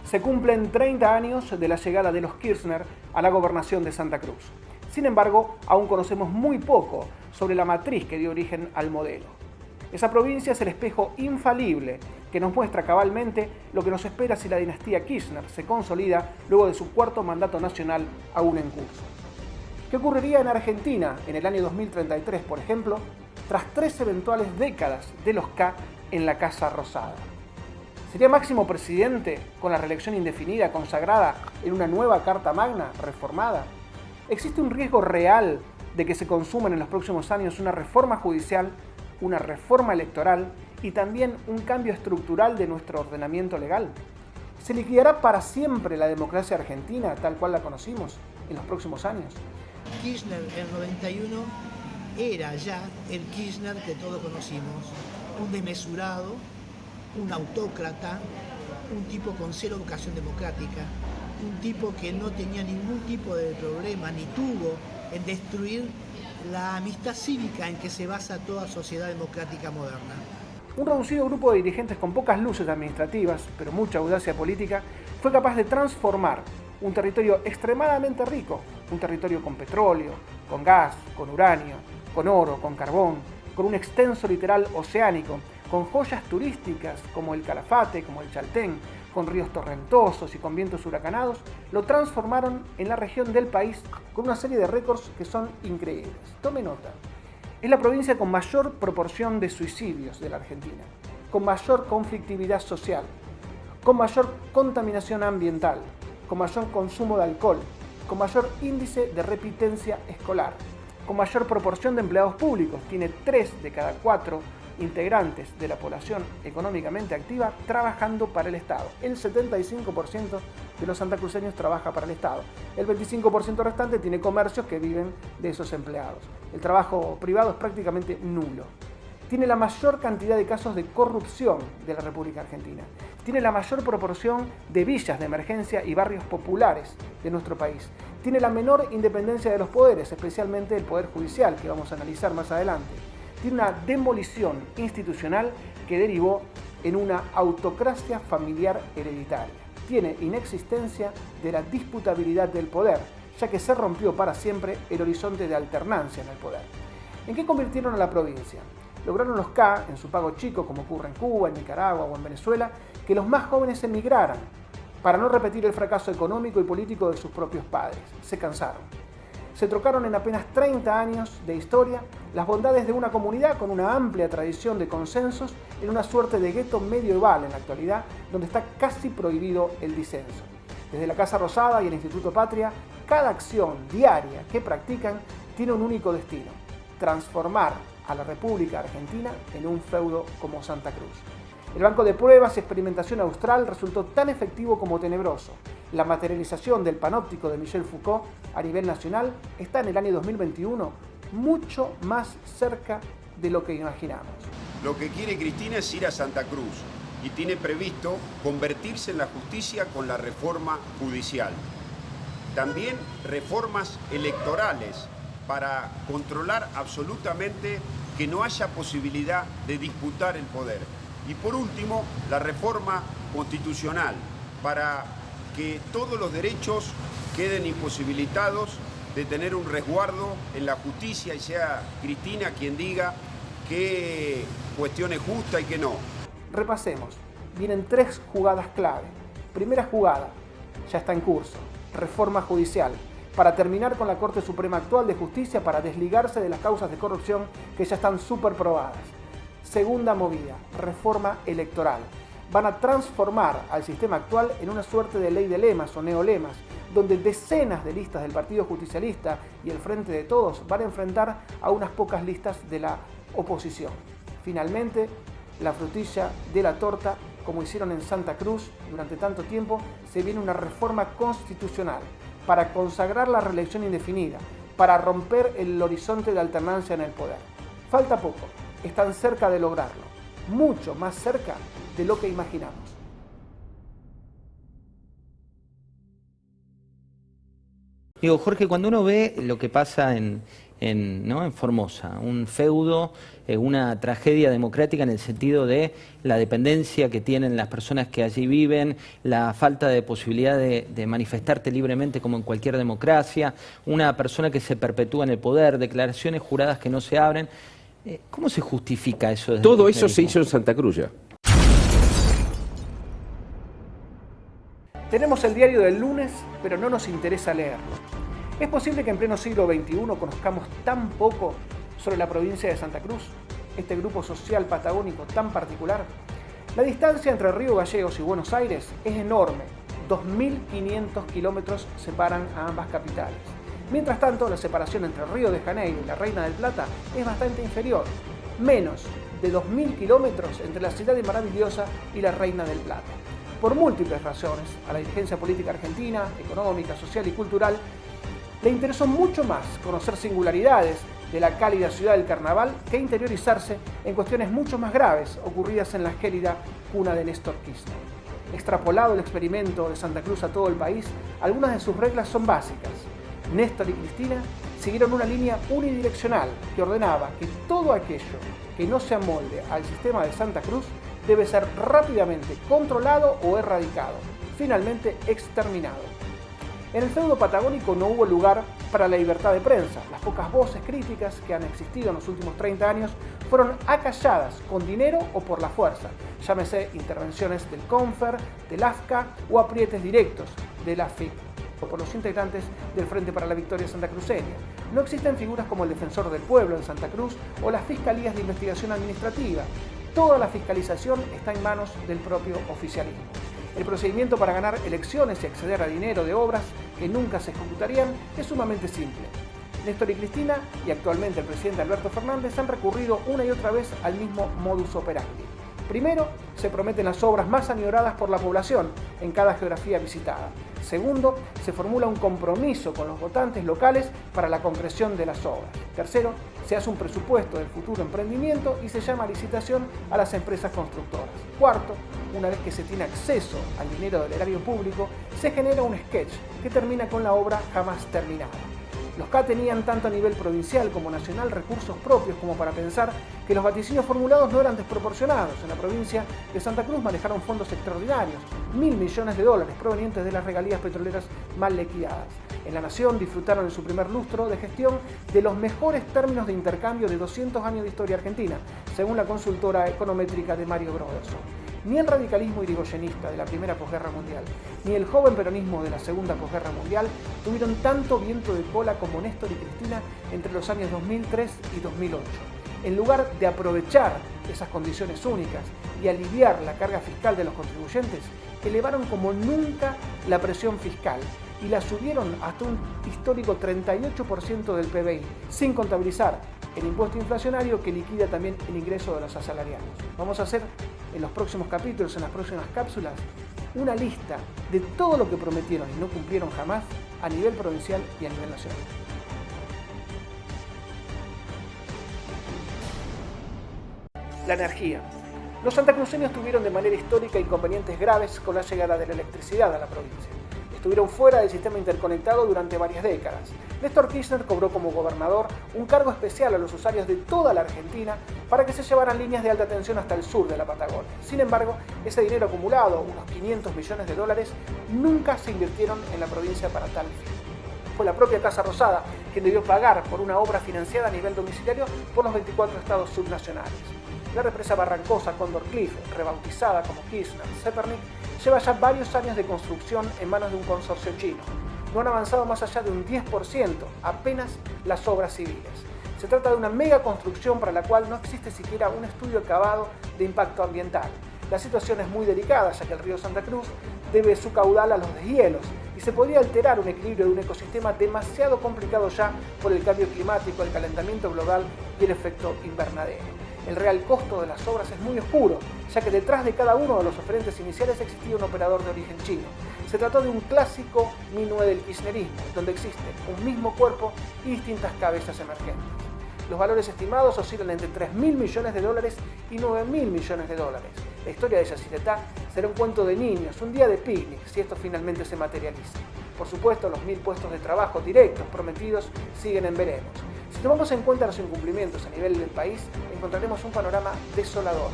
Se cumplen 30 años de la llegada de los Kirchner a la gobernación de Santa Cruz. Sin embargo, aún conocemos muy poco sobre la matriz que dio origen al modelo. Esa provincia es el espejo infalible que nos muestra cabalmente lo que nos espera si la dinastía Kirchner se consolida luego de su cuarto mandato nacional aún en curso. ¿Qué ocurriría en Argentina en el año 2033, por ejemplo, tras 3 eventuales décadas de los K en la Casa Rosada? ¿Sería máximo presidente con la reelección indefinida consagrada en una nueva Carta Magna reformada? ¿Existe un riesgo real de que se consuman en los próximos años una reforma judicial, una reforma electoral y también un cambio estructural de nuestro ordenamiento legal? ¿Se liquidará para siempre la democracia argentina tal cual la conocimos en los próximos años? Kirchner en 91 era ya el Kirchner que todos conocimos, un desmesurado, un autócrata, un tipo con cero vocación democrática, un tipo que no tenía ningún tipo de problema ni tuvo en destruir la amistad cívica en que se basa toda sociedad democrática moderna. Un reducido grupo de dirigentes con pocas luces administrativas, pero mucha audacia política, fue capaz de transformar un territorio extremadamente rico, un territorio con petróleo, con gas, con uranio, con oro, con carbón, con un extenso litoral oceánico, con joyas turísticas como el Calafate, como el Chaltén, con ríos torrentosos y con vientos huracanados, lo transformaron en la región del país con una serie de récords que son increíbles. Tome nota. Es la provincia con mayor proporción de suicidios de la Argentina, con mayor conflictividad social, con mayor contaminación ambiental, con mayor consumo de alcohol, con mayor índice de repitencia escolar, con mayor proporción de empleados públicos. Tiene 3 de cada 4 integrantes de la población económicamente activa trabajando para el Estado. El 75% de los santacruceños trabaja para el Estado. El 25% restante tiene comercios que viven de esos empleados. El trabajo privado es prácticamente nulo. Tiene la mayor cantidad de casos de corrupción de la República Argentina. Tiene la mayor proporción de villas de emergencia y barrios populares de nuestro país. Tiene la menor independencia de los poderes, especialmente el Poder Judicial, que vamos a analizar más adelante. Tiene una demolición institucional que derivó en una autocracia familiar hereditaria. Tiene inexistencia de la disputabilidad del poder, ya que se rompió para siempre el horizonte de alternancia en el poder. ¿En qué convirtieron a la provincia? Lograron los K, en su pago chico, como ocurre en Cuba, en Nicaragua o en Venezuela, que los más jóvenes emigraran para no repetir el fracaso económico y político de sus propios padres. Se cansaron. Se trocaron en apenas 30 años de historia las bondades de una comunidad con una amplia tradición de consensos en una suerte de gueto medieval en la actualidad, donde está casi prohibido el disenso. Desde la Casa Rosada y el Instituto Patria, cada acción diaria que practican tiene un único destino: transformar a la República Argentina en un feudo como Santa Cruz. El banco de pruebas y experimentación austral resultó tan efectivo como tenebroso. La materialización del panóptico de Michel Foucault a nivel nacional está en el año 2021 mucho más cerca de lo que imaginamos. Lo que quiere Cristina es ir a Santa Cruz y tiene previsto convertirse en la justicia con la reforma judicial. También reformas electorales para controlar absolutamente que no haya posibilidad de disputar el poder. Y por último, la reforma constitucional para que todos los derechos queden imposibilitados de tener un resguardo en la justicia y sea Cristina quien diga qué cuestión es justa y qué no. Repasemos. Vienen 3 jugadas clave. Primera jugada, ya está en curso: reforma judicial, para terminar con la Corte Suprema actual de Justicia, para desligarse de las causas de corrupción que ya están súper probadas. Segunda movida, reforma electoral. Van a transformar al sistema actual en una suerte de ley de lemas o neolemas, donde decenas de listas del Partido Justicialista y el Frente de Todos van a enfrentar a unas pocas listas de la oposición. Finalmente, la frutilla de la torta, como hicieron en Santa Cruz durante tanto tiempo, se viene una reforma constitucional para consagrar la reelección indefinida, para romper el horizonte de alternancia en el poder. Falta poco. Están cerca de lograrlo, mucho más cerca de lo que imaginamos. Digo, Jorge, cuando uno ve lo que pasa en en Formosa, un feudo, una tragedia democrática en el sentido de la dependencia que tienen las personas que allí viven, la falta de posibilidad de manifestarte libremente como en cualquier democracia, una persona que se perpetúa en el poder, declaraciones juradas que no se abren. ¿Cómo se justifica eso? Todo eso se hizo en Santa Cruz ya. Tenemos el diario del lunes, pero no nos interesa leerlo. ¿Es posible que en pleno siglo XXI conozcamos tan poco sobre la provincia de Santa Cruz, este grupo social patagónico tan particular? La distancia entre Río Gallegos y Buenos Aires es enorme. 2.500 kilómetros separan a ambas capitales. Mientras tanto, la separación entre Río de Janeiro y la Reina del Plata es bastante inferior. Menos de 2.000 kilómetros entre la ciudad maravillosa y la Reina del Plata. Por múltiples razones, a la dirigencia política argentina, económica, social y cultural, le interesó mucho más conocer singularidades de la cálida ciudad del carnaval que interiorizarse en cuestiones mucho más graves ocurridas en la gélida cuna de Néstor Kirchner. Extrapolado el experimento de Santa Cruz a todo el país, algunas de sus reglas son básicas. Néstor y Cristina siguieron una línea unidireccional que ordenaba que todo aquello que no se amolde al sistema de Santa Cruz debe ser rápidamente controlado o erradicado, finalmente exterminado. En el feudo patagónico no hubo lugar para la libertad de prensa. Las pocas voces críticas que han existido en los últimos 30 años fueron acalladas con dinero o por la fuerza. Llámese intervenciones del CONFER, del AFCA o aprietes directos de la FIP o por los integrantes del Frente para la Victoria santacruceña. No existen figuras como el Defensor del Pueblo en Santa Cruz o las Fiscalías de Investigación Administrativa. Toda la fiscalización está en manos del propio oficialismo. El procedimiento para ganar elecciones y acceder a dinero de obras que nunca se ejecutarían es sumamente simple. Néstor y Cristina, y actualmente el presidente Alberto Fernández, han recurrido una y otra vez al mismo modus operandi. Primero, se prometen las obras más añoradas por la población en cada geografía visitada. Segundo, se formula un compromiso con los votantes locales para la concreción de las obras. Tercero, se hace un presupuesto del futuro emprendimiento y se llama a licitación a las empresas constructoras. Cuarto, una vez que se tiene acceso al dinero del erario público, se genera un sketch que termina con la obra jamás terminada. Los K tenían tanto a nivel provincial como nacional recursos propios como para pensar que los vaticinios formulados no eran desproporcionados. En la provincia de Santa Cruz manejaron fondos extraordinarios, 1.000 millones de dólares provenientes de las regalías petroleras mal liquidadas. En la nación disfrutaron en su primer lustro de gestión de los mejores términos de intercambio de 200 años de historia argentina, según la consultora econométrica de Mario Broderson. Ni el radicalismo irigoyenista de la primera posguerra mundial, ni el joven peronismo de la segunda posguerra mundial tuvieron tanto viento de cola como Néstor y Cristina entre los años 2003 y 2008. En lugar de aprovechar esas condiciones únicas y aliviar la carga fiscal de los contribuyentes, elevaron como nunca la presión fiscal y la subieron hasta un histórico 38% del PBI, sin contabilizar el impuesto inflacionario que liquida también el ingreso de los asalariados. Vamos a hacer en los próximos capítulos, en las próximas cápsulas, una lista de todo lo que prometieron y no cumplieron jamás a nivel provincial y a nivel nacional. La energía. Los santacruceños tuvieron de manera histórica inconvenientes graves con la llegada de la electricidad a la provincia. Estuvieron fuera del sistema interconectado durante varias décadas. Néstor Kirchner cobró como gobernador un cargo especial a los usuarios de toda la Argentina para que se llevaran líneas de alta tensión hasta el sur de la Patagonia. Sin embargo, ese dinero acumulado, unos 500 millones de dólares, nunca se invirtieron en la provincia para tal fin. Fue la propia Casa Rosada quien debió pagar por una obra financiada a nivel domiciliario por los 24 estados subnacionales. La represa Barrancosa Condor Cliff, rebautizada como Kirchner-Zepernik, lleva ya varios años de construcción en manos de un consorcio chino. No han avanzado más allá de un 10%, apenas las obras civiles. Se trata de una mega construcción para la cual no existe siquiera un estudio acabado de impacto ambiental. La situación es muy delicada, ya que el río Santa Cruz debe su caudal a los deshielos y se podría alterar un equilibrio de un ecosistema demasiado complicado ya por el cambio climático, el calentamiento global y el efecto invernadero. El real costo de las obras es muy oscuro, ya que detrás de cada uno de los oferentes iniciales existía un operador de origen chino. Se trató de un clásico minué del kirchnerismo, donde existe un mismo cuerpo y distintas cabezas emergentes. Los valores estimados oscilan entre 3.000 millones de dólares y 9.000 millones de dólares. La historia de Yacyretá será un cuento de niños, un día de picnic, si esto finalmente se materializa. Por supuesto, los 1.000 puestos de trabajo directos prometidos siguen en veremos. Si tomamos en cuenta los incumplimientos a nivel del país, encontraremos un panorama desolador.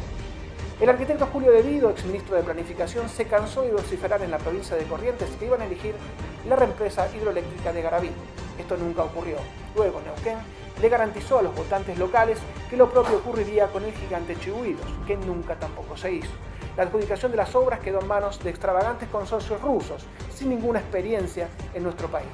El arquitecto Julio De Vido, exministro de Planificación, se cansó de vociferar en la provincia de Corrientes que iban a elegir la represa hidroeléctrica de Garaví. Esto nunca ocurrió. Luego, Neuquén le garantizó a los votantes locales que lo propio ocurriría con el gigante Chigüidos, que nunca tampoco se hizo. La adjudicación de las obras quedó en manos de extravagantes consorcios rusos, sin ninguna experiencia en nuestro país.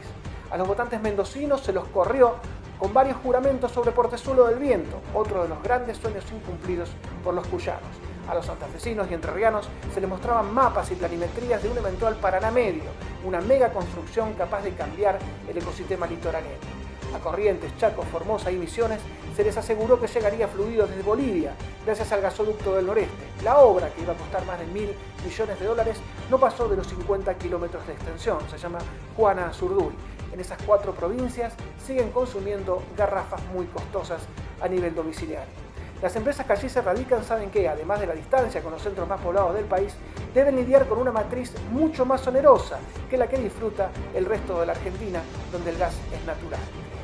A los votantes mendocinos se los corrió con varios juramentos sobre Portezuelo del Viento, otro de los grandes sueños incumplidos por los cuyanos. A los santafesinos y entrerrianos se les mostraban mapas y planimetrías de un eventual Paraná Medio, una mega construcción capaz de cambiar el ecosistema litoraleño. A Corrientes, Chaco, Formosa y Misiones se les aseguró que llegaría fluido desde Bolivia, gracias al gasoducto del noreste. La obra, que iba a costar más de $1.000 millones, no pasó de los 50 kilómetros de extensión, se llama Juana Azurduy. En esas 4 provincias siguen consumiendo garrafas muy costosas a nivel domiciliario. Las empresas que allí se radican saben que, además de la distancia con los centros más poblados del país, deben lidiar con una matriz mucho más onerosa que la que disfruta el resto de la Argentina, donde el gas es natural.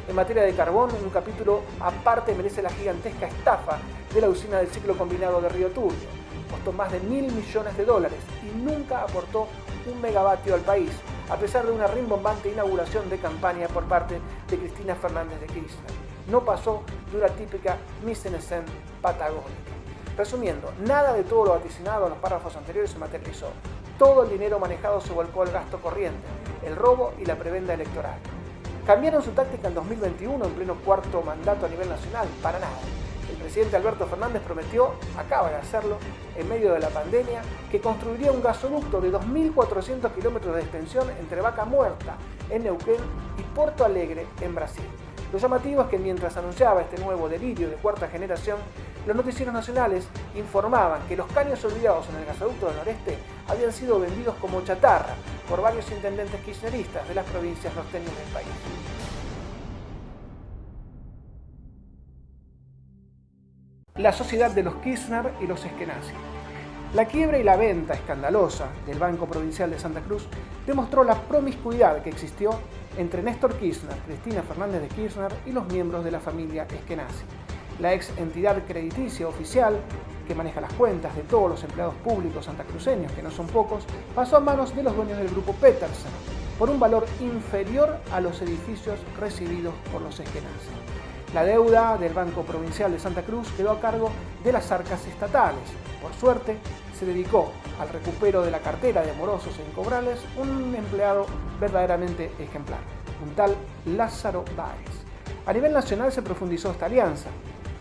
En materia de carbón, un capítulo aparte merece la gigantesca estafa de la usina del ciclo combinado de Río Turbio. Costó más de $1.000 millones y nunca aportó 1 megavatio al país, a pesar de una rimbombante inauguración de campaña por parte de Cristina Fernández de Kirchner. No pasó de una típica mise en scène patagónica. Resumiendo, nada de todo lo vaticinado en los párrafos anteriores se materializó. Todo el dinero manejado se volcó al gasto corriente, el robo y la prebenda electoral. ¿Cambiaron su táctica en 2021 en pleno 4º mandato a nivel nacional? Para nada. El presidente Alberto Fernández prometió, acaba de hacerlo, en medio de la pandemia, que construiría un gasoducto de 2.400 kilómetros de extensión entre Vaca Muerta, en Neuquén, y Porto Alegre, en Brasil. Lo llamativo es que mientras anunciaba este nuevo delirio de 4ª generación, los noticieros nacionales informaban que los caños olvidados en el gasoducto del noreste habían sido vendidos como chatarra por varios intendentes kirchneristas de las provincias norteñas del país. La sociedad de los Kirchner y los Eskenazi. La quiebra y la venta escandalosa del Banco Provincial de Santa Cruz demostró la promiscuidad que existió entre Néstor Kirchner, Cristina Fernández de Kirchner y los miembros de la familia Eskenazi. La ex entidad crediticia oficial, que maneja las cuentas de todos los empleados públicos santacruceños, que no son pocos, pasó a manos de los dueños del grupo Petersen, por un valor inferior a los edificios recibidos por los Eskenazi. La deuda del Banco Provincial de Santa Cruz quedó a cargo de las arcas estatales. Por suerte, se dedicó al recupero de la cartera de morosos e incobrables un empleado verdaderamente ejemplar, un tal Lázaro Báez. A nivel nacional se profundizó esta alianza.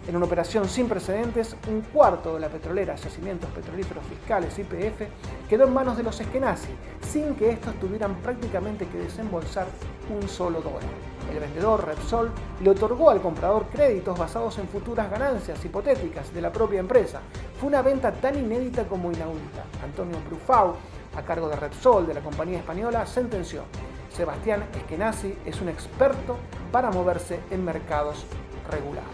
En una operación sin precedentes, 1/4 de la petrolera Yacimientos Petrolíferos Fiscales YPF quedó en manos de los Eskenazi, sin que estos tuvieran prácticamente que desembolsar un solo dólar. El vendedor, Repsol, le otorgó al comprador créditos basados en futuras ganancias hipotéticas de la propia empresa. Fue una venta tan inédita como inaudita. Antonio Brufau, a cargo de Repsol, de la compañía española, sentenció: Sebastián Eskenazi es un experto para moverse en mercados regulados.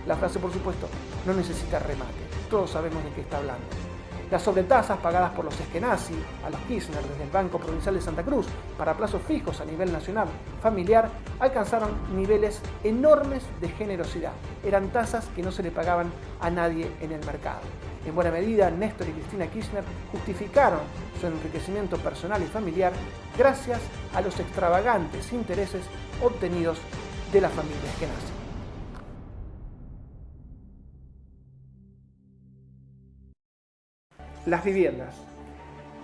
La frase, por supuesto, no necesita remate. Todos sabemos de qué está hablando. Las sobretasas pagadas por los Eskenazi a los Kirchner desde el Banco Provincial de Santa Cruz para plazos fijos a nivel nacional familiar alcanzaron niveles enormes de generosidad. Eran tasas que no se le pagaban a nadie en el mercado. En buena medida, Néstor y Cristina Kirchner justificaron su enriquecimiento personal y familiar gracias a los extravagantes intereses obtenidos de la familia Eskenazi. Las viviendas.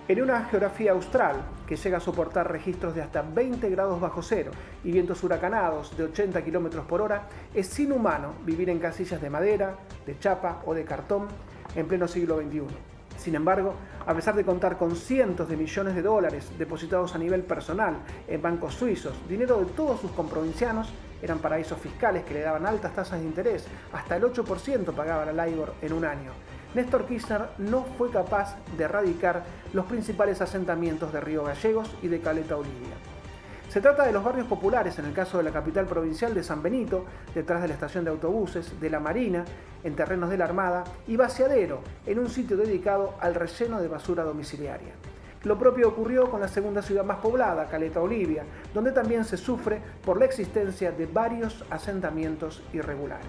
En una geografía austral que llega a soportar registros de hasta 20 grados bajo cero y vientos huracanados de 80 km por hora, es inhumano vivir en casillas de madera, de chapa o de cartón en pleno siglo XXI. Sin embargo, a pesar de contar con cientos de millones de dólares depositados a nivel personal en bancos suizos, dinero de todos sus comprovincianos, eran paraísos fiscales que le daban altas tasas de interés, hasta el 8% pagaba la LIBOR en un año. Néstor Kirchner no fue capaz de erradicar los principales asentamientos de Río Gallegos y de Caleta Olivia. Se trata de los barrios populares, en el caso de la capital provincial de San Benito, detrás de la estación de autobuses, de la Marina, en terrenos de la Armada, y Vaciadero, en un sitio dedicado al relleno de basura domiciliaria. Lo propio ocurrió con la segunda ciudad más poblada, Caleta Olivia, donde también se sufre por la existencia de varios asentamientos irregulares.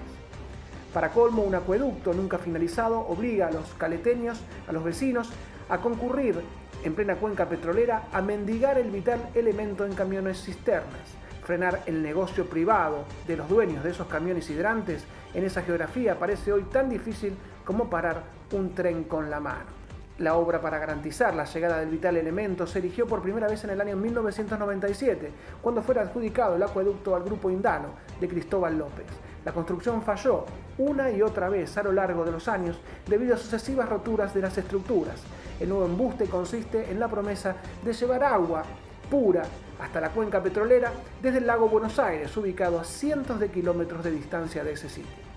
Para colmo, un acueducto nunca finalizado obliga a los caleteños, a los vecinos, a concurrir en plena cuenca petrolera a mendigar el vital elemento en camiones cisternas. Frenar el negocio privado de los dueños de esos camiones hidrantes en esa geografía parece hoy tan difícil como parar un tren con la mano. La obra para garantizar la llegada del vital elemento se erigió por primera vez en el año 1997, cuando fuera adjudicado el acueducto al Grupo Indano de Cristóbal López. La construcción falló una y otra vez a lo largo de los años debido a sucesivas roturas de las estructuras. El nuevo embuste consiste en la promesa de llevar agua pura hasta la cuenca petrolera desde el lago Buenos Aires, ubicado a cientos de kilómetros de distancia de ese sitio.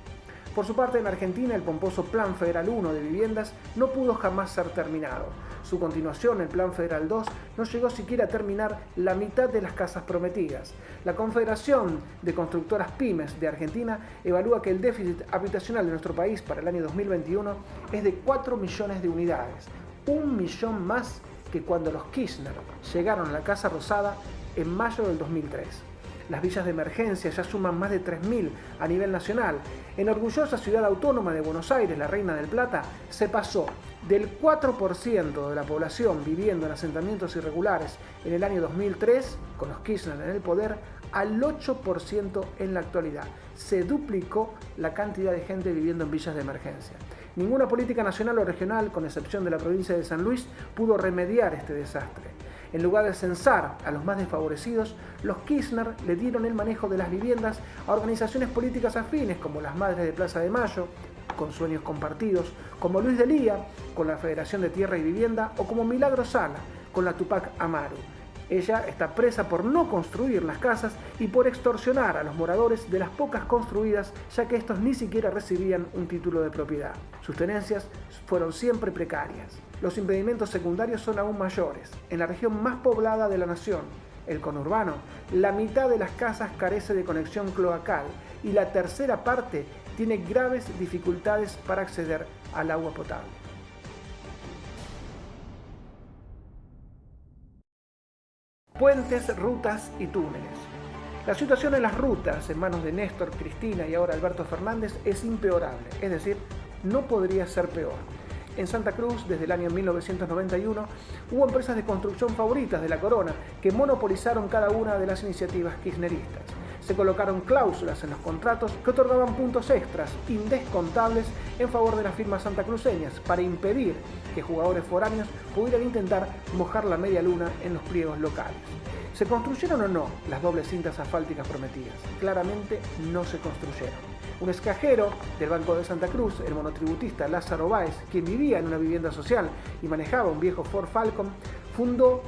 Por su parte, en Argentina, el pomposo Plan Federal 1 de viviendas no pudo jamás ser terminado. Su continuación, el Plan Federal 2, no llegó siquiera a terminar la mitad de las casas prometidas. La Confederación de Constructoras Pymes de Argentina evalúa que el déficit habitacional de nuestro país para el año 2021 es de 4 millones de unidades, 1 millón más que cuando los Kirchner llegaron a la Casa Rosada en mayo del 2003. Las villas de emergencia ya suman más de 3.000 a nivel nacional. En la orgullosa ciudad autónoma de Buenos Aires, la Reina del Plata, se pasó del 4% de la población viviendo en asentamientos irregulares en el año 2003, con los Kirchner en el poder, al 8% en la actualidad. Se duplicó la cantidad de gente viviendo en villas de emergencia. Ninguna política nacional o regional, con excepción de la provincia de San Luis, pudo remediar este desastre. En lugar de censar a los más desfavorecidos, los Kirchner le dieron el manejo de las viviendas a organizaciones políticas afines como las Madres de Plaza de Mayo, con Sueños Compartidos, como Luis de Lía, con la Federación de Tierra y Vivienda, o como Milagro Sala, con la Tupac Amaru. Ella está presa por no construir las casas y por extorsionar a los moradores de las pocas construidas, ya que estos ni siquiera recibían un título de propiedad. Sus tenencias fueron siempre precarias. Los impedimentos secundarios son aún mayores. En la región más poblada de la nación, el conurbano, la mitad de las casas carece de conexión cloacal y la tercera parte tiene graves dificultades para acceder al agua potable. Puentes, rutas y túneles. La situación en las rutas, en manos de Néstor, Cristina y ahora Alberto Fernández, es impeorable, es decir, no podría ser peor. En Santa Cruz, desde el año 1991, hubo empresas de construcción favoritas de la corona que monopolizaron cada una de las iniciativas kirchneristas. Se colocaron cláusulas en los contratos que otorgaban puntos extras indescontables en favor de las firmas santacruceñas para impedir que jugadores foráneos pudieran intentar mojar la media luna en los pliegos locales. ¿Se construyeron o no las dobles cintas asfálticas prometidas? Claramente no se construyeron. Un escajero del Banco de Santa Cruz, el monotributista Lázaro Báez, quien vivía en una vivienda social y manejaba un viejo Ford Falcon, fundó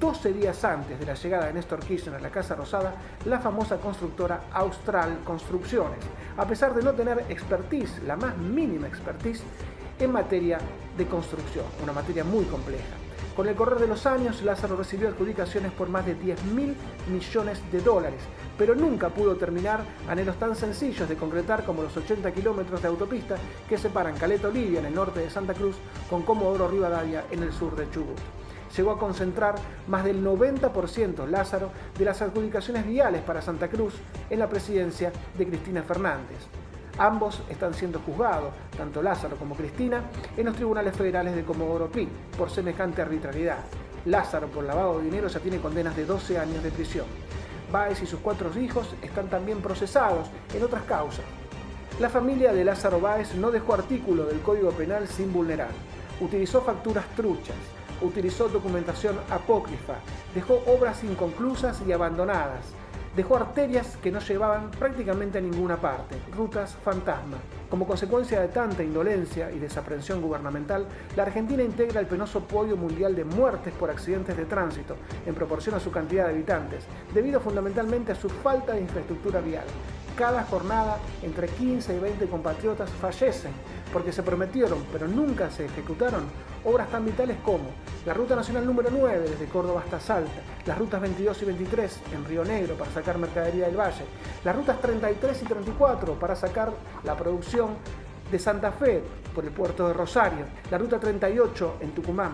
12 días antes de la llegada de Néstor Kirchner a la Casa Rosada, la famosa constructora Austral Construcciones, a pesar de no tener expertise, la más mínima expertise, en materia de construcción, una materia muy compleja. Con el correr de los años, Lázaro recibió adjudicaciones por más de 10.000 millones de dólares, pero nunca pudo terminar anhelos tan sencillos de concretar como los 80 kilómetros de autopista que separan Caleta Olivia en el norte de Santa Cruz con Comodoro Rivadavia en el sur de Chubut. Llegó a concentrar más del 90% Lázaro de las adjudicaciones viales para Santa Cruz en la presidencia de Cristina Fernández. Ambos están siendo juzgados, tanto Lázaro como Cristina, en los tribunales federales de Comodoro Pi por semejante arbitrariedad. Lázaro, por lavado de dinero, ya tiene condenas de 12 años de prisión. Báez y sus 4 hijos están también procesados en otras causas. La familia de Lázaro Báez no dejó artículo del Código Penal sin vulnerar. Utilizó facturas truchas, utilizó documentación apócrifa, dejó obras inconclusas y abandonadas, dejó arterias que no llevaban prácticamente a ninguna parte, rutas fantasma. Como consecuencia de tanta indolencia y desaprensión gubernamental, la Argentina integra el penoso podio mundial de muertes por accidentes de tránsito en proporción a su cantidad de habitantes, debido fundamentalmente a su falta de infraestructura vial. Cada jornada, entre 15 y 20 compatriotas fallecen porque se prometieron, pero nunca se ejecutaron, obras tan vitales como la Ruta Nacional número 9 desde Córdoba hasta Salta, las rutas 22 y 23 en Río Negro para sacar mercadería del valle, las rutas 33 y 34 para sacar la producción de Santa Fe por el puerto de Rosario, la ruta 38 en Tucumán,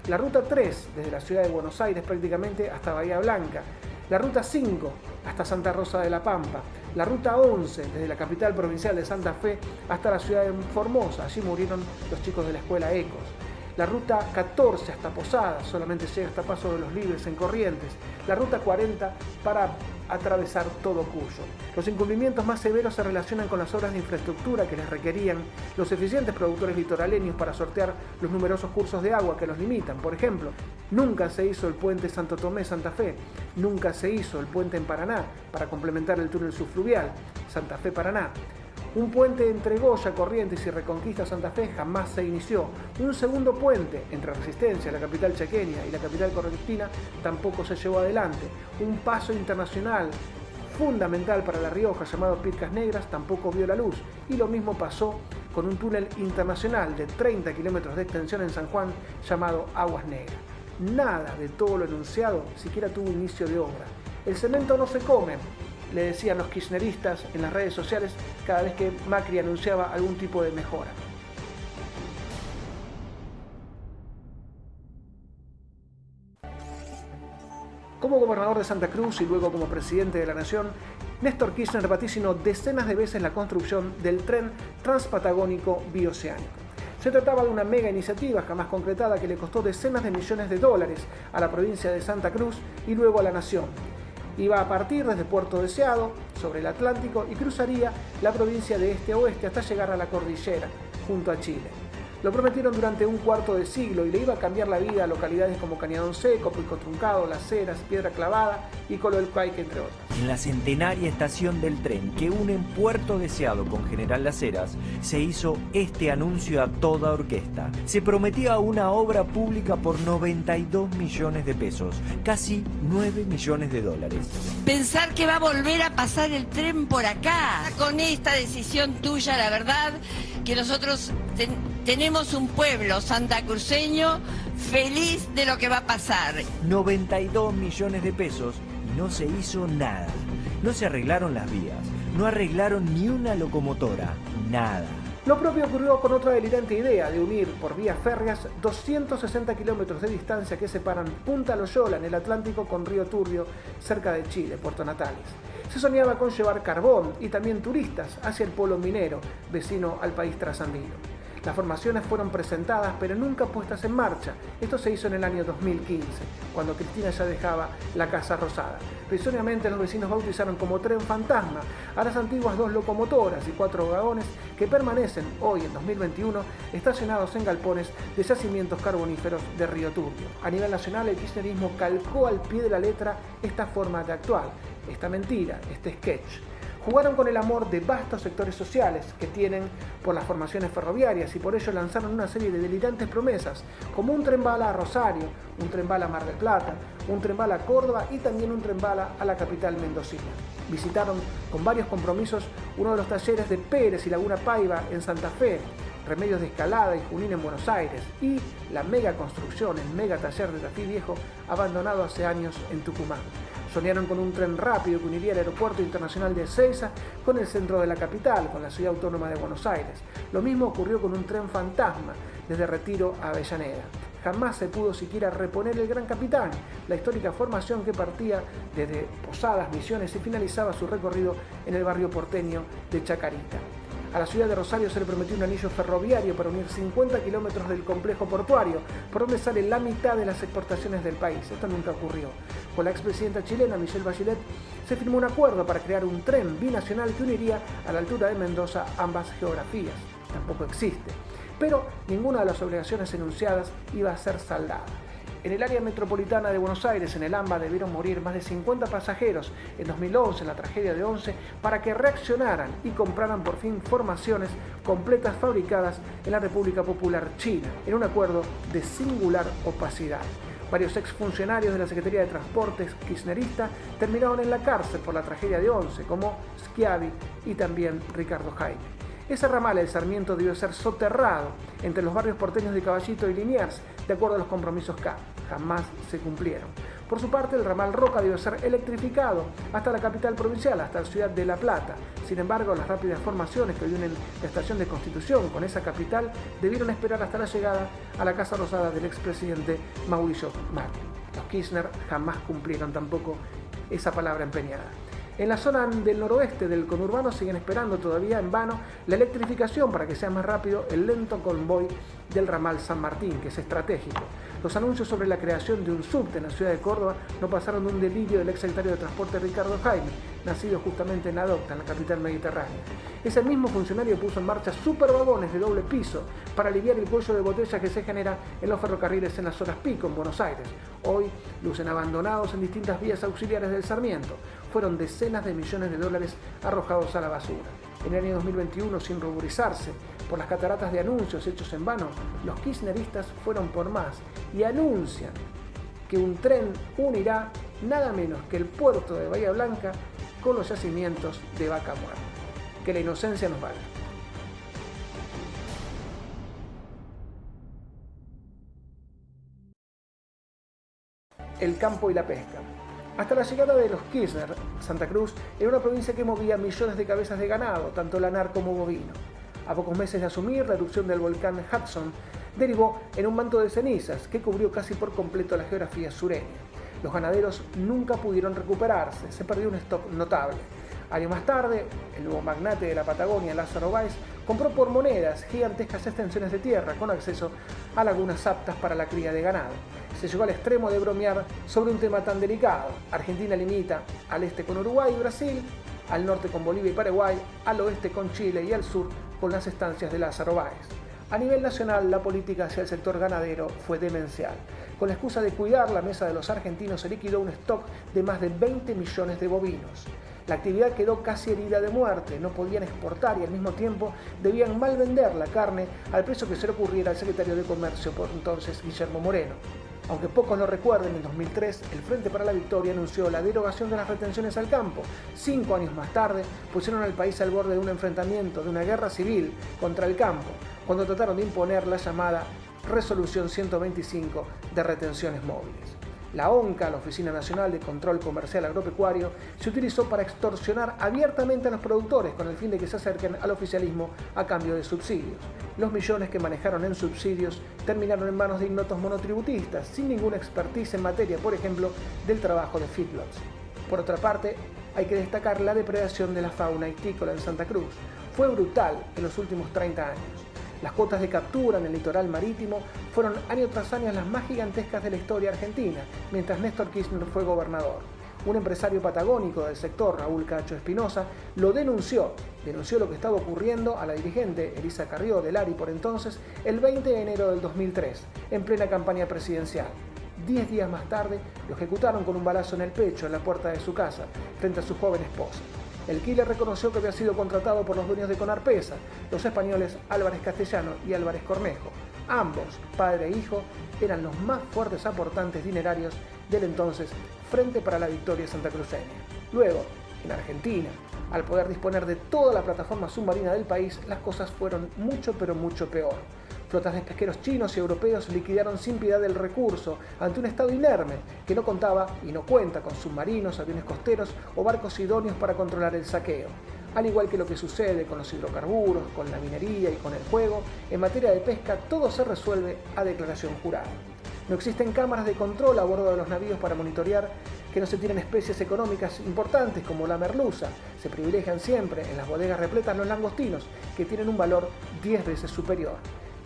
la Ruta 3 desde la ciudad de Buenos Aires prácticamente hasta Bahía Blanca, la Ruta 5 hasta Santa Rosa de la Pampa, la Ruta 11 desde la capital provincial de Santa Fe hasta la ciudad de Formosa, allí murieron los chicos de la escuela Ecos. La Ruta 14 hasta Posadas, solamente llega hasta Paso de los Libres en Corrientes. La Ruta 40 para atravesar todo Cuyo. Los incumplimientos más severos se relacionan con las obras de infraestructura que les requerían los eficientes productores litoraleños para sortear los numerosos cursos de agua que los limitan. Por ejemplo, nunca se hizo el puente Santo Tomé-Santa Fe, nunca se hizo el puente en Paraná para complementar el túnel subfluvial Santa Fe-Paraná. Un puente entre Goya, Corrientes y Reconquista Santa Fe jamás se inició. Un segundo puente entre Resistencia, la capital chaqueña, y la capital correntina tampoco se llevó adelante. Un paso internacional fundamental para La Rioja llamado Pircas Negras tampoco vio la luz. Y lo mismo pasó con un túnel internacional de 30 kilómetros de extensión en San Juan llamado Aguas Negras. Nada de todo lo enunciado siquiera tuvo inicio de obra. El cemento no se come, le decían los kirchneristas en las redes sociales cada vez que Macri anunciaba algún tipo de mejora. Como gobernador de Santa Cruz y luego como presidente de la Nación, Néstor Kirchner vaticinó decenas de veces la construcción del tren transpatagónico bioceánico. Se trataba de una mega iniciativa jamás concretada que le costó decenas de millones de dólares a la provincia de Santa Cruz y luego a la Nación. Iba a partir desde Puerto Deseado, sobre el Atlántico, y cruzaría la provincia de este a oeste hasta llegar a la cordillera, junto a Chile. Lo prometieron durante un cuarto de siglo y le iba a cambiar la vida a localidades como Cañadón Seco, Pico Truncado, Las Heras, Piedra Clavada y Colo del Caique, entre otras. En la centenaria estación del tren que une Puerto Deseado con General Las Heras, se hizo este anuncio a toda orquesta. Se prometía una obra pública por 92 millones de pesos, casi 9 millones de dólares. Pensar que va a volver a pasar el tren por acá. Con esta decisión tuya, la verdad, que nosotros tenemos un pueblo santacruceño feliz de lo que va a pasar. 92 millones de pesos y no se hizo nada. No se arreglaron las vías, no arreglaron ni una locomotora, nada. Lo propio ocurrió con otra delirante idea de unir por vías férreas 260 kilómetros de distancia que separan Punta Loyola en el Atlántico con Río Turbio, cerca de Chile, Puerto Natales. Se soñaba con llevar carbón y también turistas hacia el polo minero, vecino al país trasandino. Las formaciones fueron presentadas pero nunca puestas en marcha. Esto se hizo en el año 2015, cuando Cristina ya dejaba la Casa Rosada. Risoriamente los vecinos bautizaron como Tren Fantasma a las antiguas 2 locomotoras y 4 vagones que permanecen hoy en 2021 estacionados en galpones de yacimientos carboníferos de Río Turbio. A nivel nacional el kirchnerismo calcó al pie de la letra esta forma de actuar, esta mentira, este sketch. Jugaron con el amor de vastos sectores sociales que tienen por las formaciones ferroviarias y por ello lanzaron una serie de delirantes promesas, como un tren bala a Rosario, un tren bala a Mar del Plata, un tren bala a Córdoba y también un tren bala a la capital mendocina. Visitaron con varios compromisos uno de los talleres de Pérez y Laguna Paiva en Santa Fe, Remedios de Escalada y Junín en Buenos Aires y la mega construcción, el mega taller de Tafí Viejo abandonado hace años en Tucumán. Soñaron con un tren rápido que uniría el aeropuerto internacional de Ezeiza con el centro de la capital, con la ciudad autónoma de Buenos Aires. Lo mismo ocurrió con un tren fantasma desde Retiro a Avellaneda. Jamás se pudo siquiera reponer el Gran Capitán, la histórica formación que partía desde Posadas, Misiones y finalizaba su recorrido en el barrio porteño de Chacarita. A la ciudad de Rosario se le prometió un anillo ferroviario para unir 50 kilómetros del complejo portuario, por donde sale la mitad de las exportaciones del país. Esto nunca ocurrió. Con la expresidenta chilena Michelle Bachelet se firmó un acuerdo para crear un tren binacional que uniría a la altura de Mendoza ambas geografías. Tampoco existe. Pero ninguna de las obligaciones enunciadas iba a ser saldada. En el área metropolitana de Buenos Aires, en el AMBA, debieron morir más de 50 pasajeros en 2011, en la tragedia de Once, para que reaccionaran y compraran por fin formaciones completas fabricadas en la República Popular China, en un acuerdo de singular opacidad. Varios exfuncionarios de la Secretaría de Transportes kirchnerista terminaron en la cárcel por la tragedia de Once, como Schiavi y también Ricardo Jaime. Ese ramal del Sarmiento debió ser soterrado entre los barrios porteños de Caballito y Liniers, de acuerdo a los compromisos que jamás se cumplieron. Por su parte, el ramal Roca debió ser electrificado hasta la capital provincial, hasta la ciudad de La Plata. Sin embargo, las rápidas formaciones que unen la estación de Constitución con esa capital debieron esperar hasta la llegada a la Casa Rosada del expresidente Mauricio Macri. Los Kirchner jamás cumplieron tampoco esa palabra empeñada. En la zona del noroeste del conurbano siguen esperando todavía en vano la electrificación para que sea más rápido el lento convoy del ramal San Martín, que es estratégico. Los anuncios sobre la creación de un subte en la ciudad de Córdoba no pasaron de un delirio del exsecretario de Transporte Ricardo Jaime, nacido justamente en Adocta, en la capital mediterránea. Ese mismo funcionario puso en marcha supervagones de doble piso para aliviar el cuello de botella que se genera en los ferrocarriles en las horas pico en Buenos Aires. Hoy lucen abandonados en distintas vías auxiliares del Sarmiento. Fueron decenas de millones de dólares arrojados a la basura. En el año 2021, sin ruborizarse por las cataratas de anuncios hechos en vano, los kirchneristas fueron por más y anuncian que un tren unirá nada menos que el puerto de Bahía Blanca con los yacimientos de Vaca Muerta. Que la inocencia nos valga. El campo y la pesca. Hasta la llegada de los Kirchner, Santa Cruz era una provincia que movía millones de cabezas de ganado, tanto lanar como bovino. A pocos meses de asumir, la erupción del volcán Hudson derivó en un manto de cenizas que cubrió casi por completo la geografía sureña. Los ganaderos nunca pudieron recuperarse, se perdió un stock notable. Años más tarde, el nuevo magnate de la Patagonia, Lázaro Báez, compró por monedas gigantescas extensiones de tierra con acceso a lagunas aptas para la cría de ganado. Se llegó al extremo de bromear sobre un tema tan delicado. Argentina limita al este con Uruguay y Brasil, al norte con Bolivia y Paraguay, al oeste con Chile y al sur con las estancias de Lázaro Báez. A nivel nacional, la política hacia el sector ganadero fue demencial. Con la excusa de cuidar la mesa de los argentinos, se liquidó un stock de más de 20 millones de bovinos. La actividad quedó casi herida de muerte, no podían exportar y al mismo tiempo debían mal vender la carne al precio que se le ocurriera al secretario de Comercio por entonces, Guillermo Moreno. Aunque pocos lo recuerden, en 2003 el Frente para la Victoria anunció la derogación de las retenciones al campo. 5 años más tarde pusieron al país al borde de un enfrentamiento, de una guerra civil contra el campo, cuando trataron de imponer la llamada Resolución 125 de retenciones móviles. La ONCA, la Oficina Nacional de Control Comercial Agropecuario, se utilizó para extorsionar abiertamente a los productores con el fin de que se acerquen al oficialismo a cambio de subsidios. Los millones que manejaron en subsidios terminaron en manos de ignotos monotributistas, sin ninguna expertise en materia, por ejemplo, del trabajo de feedlots. Por otra parte, hay que destacar la depredación de la fauna ictícola en Santa Cruz. Fue brutal en los últimos 30 años. Las cuotas de captura en el litoral marítimo fueron año tras año las más gigantescas de la historia argentina, mientras Néstor Kirchner fue gobernador. Un empresario patagónico del sector, Raúl Cacho Espinosa, lo denunció lo que estaba ocurriendo a la dirigente Elisa Carrió del ARI por entonces, el 20 de enero del 2003, en plena campaña presidencial. 10 días más tarde, lo ejecutaron con un balazo en el pecho en la puerta de su casa, frente a su joven esposa. El killer reconoció que había sido contratado por los dueños de Conarpesa, los españoles Álvarez Castellano y Álvarez Cornejo. Ambos, padre e hijo, eran los más fuertes aportantes dinerarios del entonces Frente para la Victoria santacruceña. Luego, en Argentina, al poder disponer de toda la plataforma submarina del país, las cosas fueron mucho pero mucho peor. Flotas de pesqueros chinos y europeos liquidaron sin piedad el recurso ante un estado inerme que no contaba y no cuenta con submarinos, aviones costeros o barcos idóneos para controlar el saqueo. Al igual que lo que sucede con los hidrocarburos, con la minería y con el fuego, en materia de pesca todo se resuelve a declaración jurada. No existen cámaras de control a bordo de los navíos para monitorear que no se tiren especies económicas importantes como la merluza. Se privilegian siempre en las bodegas repletas los langostinos, que tienen un valor 10 veces superior.